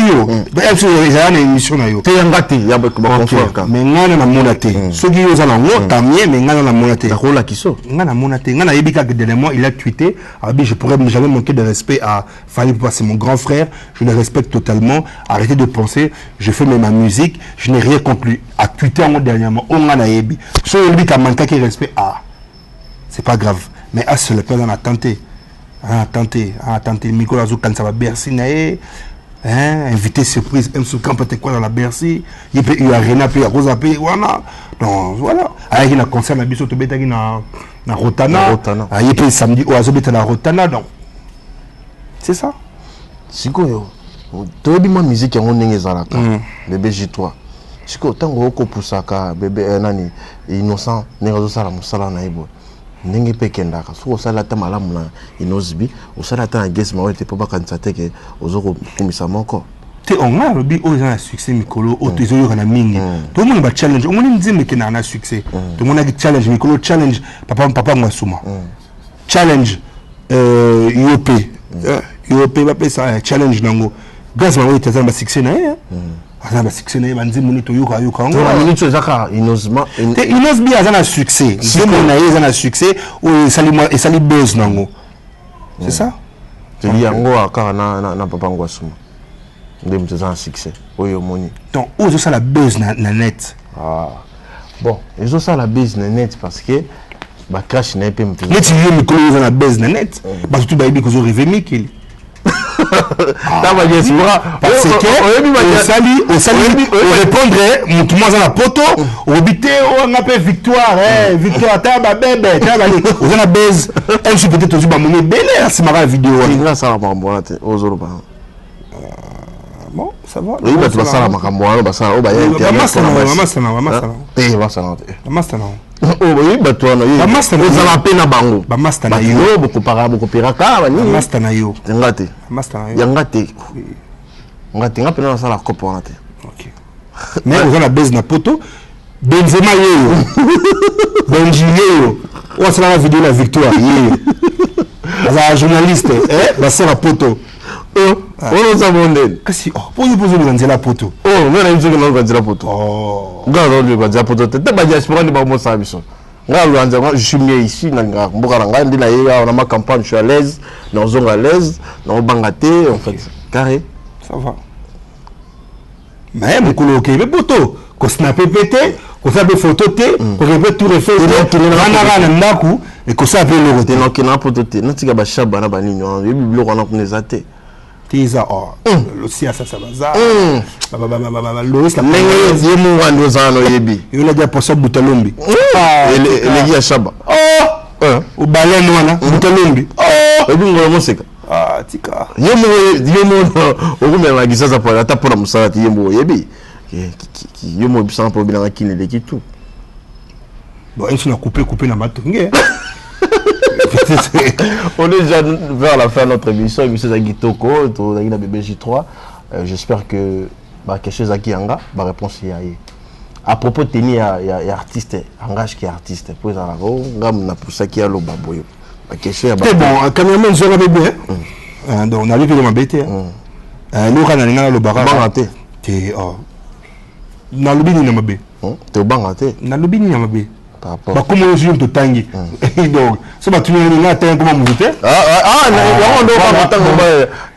yo. Ben il y a une émission na yo. C'est un gâté, il y a beaucoup de confort. Mais on a la monnaie. Ceux qui ont la monnaie, tant mieux mais on a la monnaie. La rôle qui sont. On a la monnaie. On a Ebika que dernièrement il a tweeté, je pourrais jamais manquer de respect à Fally Poupa, c'est mon grand frère, je le respecte totalement. Arrêtez de penser, je fais même ma musique, je n'ai rien contre lui. À tweeter en dernièrement, on a Ebi. Ceux qui ont manqué de respect à c'est pas grave mais à ce le père on a tenté Nicolas Zou quand ça va bercer naé invité surprise M Soukan peut-être quoi dans la Bercy il peut y Arena puis à Rosa puis voilà donc voilà avec un concert na biso to betaki na Rotana il peut samedi au azobeta na Rotana donc c'est ça sikoyo toyebi ma musique yango ndenge ezalaka bébé J3 sikoyo tango okopusaka bébé nani innocent ndenge azosala mosala na yebo ndenge pe kendaka soko osala ta malamu na inosbi osala ta na guest mawe te po bakanisa te ke ozoko kumisa moko te on a lobi o za succès mikolo o to ezoyoka na mingi to mona ba challenge on mona nzimbe ke na succès to mona ki challenge mikolo challenge papa mwasuma challenge UOP UOP ba pesa challenge nango gas mawe te za ba succès na Azana ba succès na banzi moni to yoka ngo. To minute ezaka inosma. Te inosbi azana succès. Nzemo na ye azana succès o sali buzz nango. C'est ça? Te li yango aka na papa ngwasuma. Ndem tezana succès. Oyo moni. Donc ozo sala buzz na net. Bon, ezo sala buzz na net parce que ba crash na epem te. Net yo mikolo ozo na buzz na net. Ba tout ba ibi ko zo rêver mikili. Parce que on répondrait tout le monde à la poto on appelle victoire victoire taba bébé taba on a base elle je peut-être aussi mon belle c'est ma vidéo ça va bon bon ça va oui bah tu vas ça la makambo bah ça oh bah il y a oui bah toi na yo master na pena bango ba master na yo beaucoup piraka ba ni master na yo ngate master na yo ngate ngapena na sala kopo na te OK mais on a base na poto Benzema yo Benji yo on sera la vidéo la victoire za journaliste ba sera poto on nous a mondé kasi pour poser le poto on a une seconde le poto ngalo le poto te ba diaspora ni ba mo sabiso ngalo je suis mieux ici na mboka nga ndi na ye na ma campagne je suis à l'aise na zone à l'aise na bangate en fait carré ça va mais mon coloqué mais poto ko snapper pété ko faire des photos té ko répéter tout refaire na ndaku et ko ça appelle le côté non qui na poto té na tika ba shaba na ba nini ye biblo ko na kuneza té tiza le sia ça baza Loris la nenge yemu wando zano yebi yo la dia posa butalombi le gia shaba o balen wana butalombi ebi ngolo moseka tika yemu okumela magisa za pour ata pour musala ti yemu yebi yemu bisana pour bina kini le kitu bon elle na couper na bato nge on est déjà vers la fin de notre émission. Monsieur Zagitoko, la bébé J3. J'espère que quelque chose à qui anga, ma réponse est à propos de tenir y artiste, engage qui est artiste. Pour ça, on a pour ça qui a le baboyo. C'est bon, quand même, je l'avais bébé. Donc on a vu que ma bête. Nous on a le barrage. Bangaté. T'es na lobini na mabe. T'es bangaté. Na lobini na mabe. Bah comment on joue de tangi donc ça va tuer les gars comment vous êtes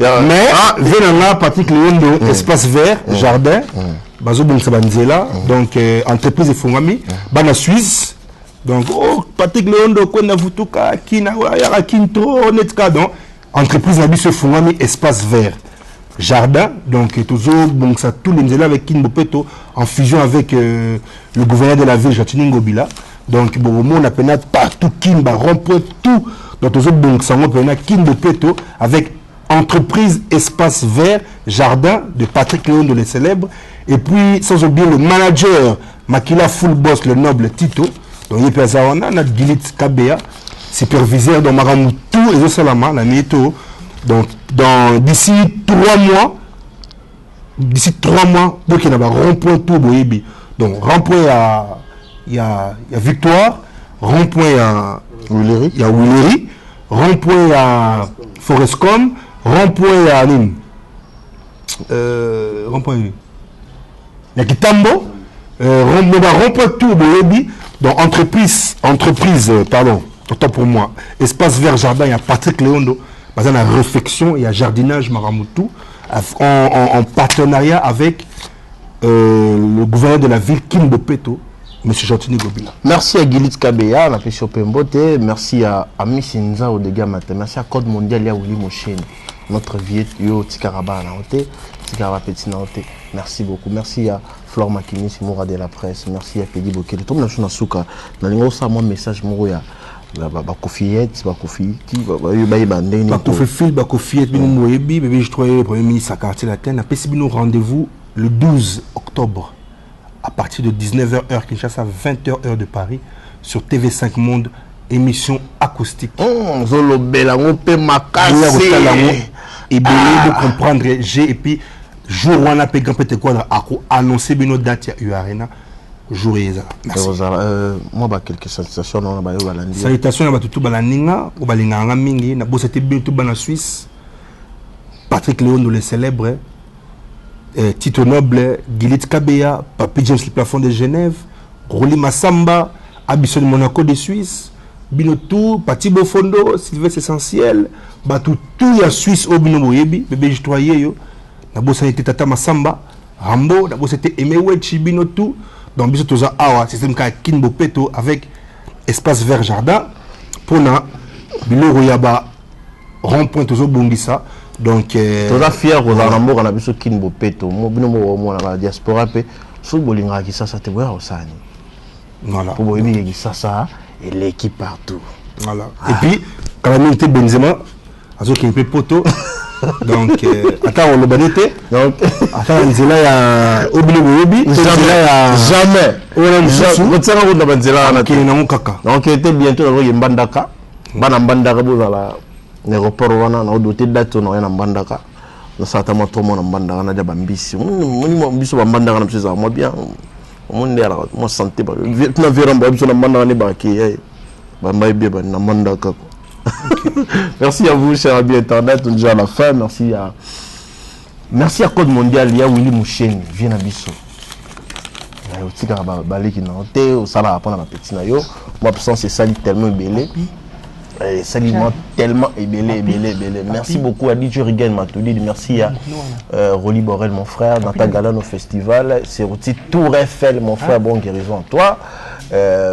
mais venant particulièrement espace vert jardin bazo bon sabanzela donc entreprise de Fongami bana Suisse donc particulièrement ko na vutuka kina ya kinto netka donc entreprise na biso Fongami espace vert jardin donc toujours bon ça tous les élèves avec Kinbopeto en fusion avec le gouverneur de la ville Jatini Ngobila. Donc bon on appelle partout Kimba rond-point tout donc toujours donc ça on appelle Kinbopeto avec entreprise espace vert jardin de Patrick Léon de les célèbres et puis sans oublier le manager Makila Full Boss le noble Tito donc il peut ça on a notre Gilit Kabea superviseur dans Maramu tout et Salama la Mieto donc d'ici 3 mois donc il y a un rond-point tout boyebi donc rond-point il y a Victoire, rond-point à Willery, rond-point à Forestcom, rond-point à Nîmes. Rond-point il y a Kitambo, rond-point tout boyebi donc entreprise pardon autant pour moi espace vert jardin il y a Patrick Léondo basé dans la réflexion il y a jardinage Maramutu en partenariat avec le gouverneur de la ville Kinbopeto Monsieur Jantini Gobila. Merci à Gilit Kabea, on a fait Chopin Bote. Merci à Miss Nza Odega Mate. Merci à Code Mondial Yaouli Mosheni. notre vie yo tikaraba na ote tikaraba petit na ote. Merci beaucoup. Merci à Flore Makini Simora de la presse. Merci à Peggy Bokele. Tout le monde souka na lingo sa mon message mo ya ba Kofiette ba Kofi qui ba bandeni ba Kofi fil ba Kofiette bino moyebi bébé je trouvais le premier ministre à quartier latin a pesi bino rendez-vous le 12 octobre à partir de 19h heure Kinshasa 20h heure de Paris sur TV5 Monde émission acoustique. Zolo belango pe makasi et de comprendre G et puis jour où on a payé peut-être quoi à annoncer bino date ya Arena jour yeza. Merci. Moi ba quelques salutations na ba yo balandi. Salutations na ba tutu balaninga ou balinganga mingi na bo c'était bien tout bana Suisse. Patrick Léon nous le célèbre. Tito Noble, Gilit Kabeya, Papi James le plafond de Genève, Roli Massamba, Abisson Monaco de Suisse, Binotou, Pati Bofondo, Sylvestre Essentiel, Batou tout ya Suisse au Bino Boyebi, bébé Jitoye yo, Nabo c'était Tata Massamba, Rambo, Nabo c'était Emewechi Binotou, donc Biso Toza Awa, système Kakin Bopeto avec espace vert jardin, pour na Bilo Royaba, rond-point Tozo Bongissa. Donc, tu es fier aux Arambo on a vu ce qui nous pète, moi la diaspora pe, sous bolinga qui ça te voit au sani. Voilà. Pour bolinga qui ça et l'équipe partout. Voilà. Et puis quand la minute Benzema, azo qui peut poto. Donc attends on le banité. Donc attends Nzela ya obili boyebi, jamais. On tient la route de Benzela na qui na kaka. Donc était bientôt dans le Mbandaka. Bana Mbandaka bozala l'aéroport wana na doté date na na Mbandaka na sata mo tomo na Mbandaka na jaba mbisi mo mbiso ba Mbandaka na mseza mo bien mo ndela mo santé ba na veramba mbiso na Mbandaka ne ba ki ba mbaye bien na Mbandaka. Merci à vous chers amis internet, on est déjà à la fin. Merci à Code Mondial, il y a Willy Mouchen vient à biso. Ya otika ba baleki na hotel au sala apana na petit na yo. Moi absence c'est ça tellement belé. Salimement tellement ébélé. Merci beaucoup à DJ Rigan Matoudi, merci à Rolly Borel mon frère, Nata Galan au festival, c'est aussi Tour Eiffel mon frère, bon guérison à toi.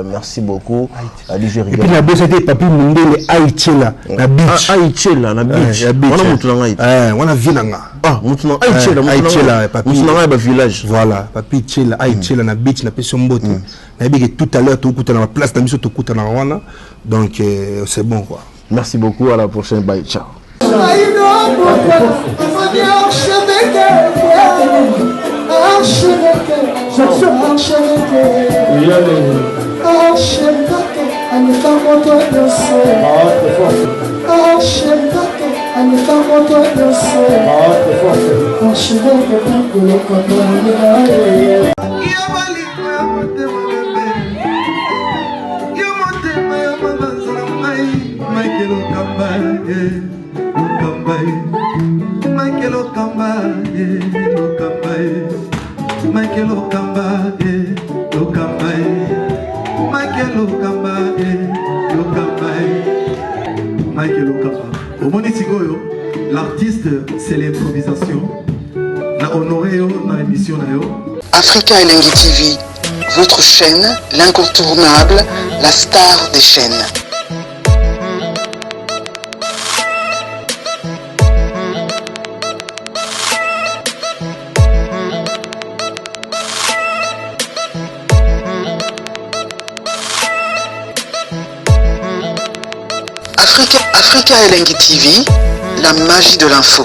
Merci beaucoup à DJ Rigan. Et puis la bosse était papi Mundele Haïtiela, la beach. Haïtiela, la beach. On a Moutoulan Haïti. On a Vinanga. Ah, Moutoulan Haïtiela, papi. Moutoulan Haïti village. Voilà, papi Tchela, Haïtiela, la beach, na pession mbote. Tout à l'heure, tout à la place, na miso tout à la Rwanda. Donc c'est bon quoi. Merci beaucoup, à la prochaine, bye, ciao. L'artiste, c'est l'improvisation. Na honoré na émission na yo. Africa Elengi TV, votre chaîne, l'incontournable, la star des chaînes. Africa Elengi TV, la magie de l'info.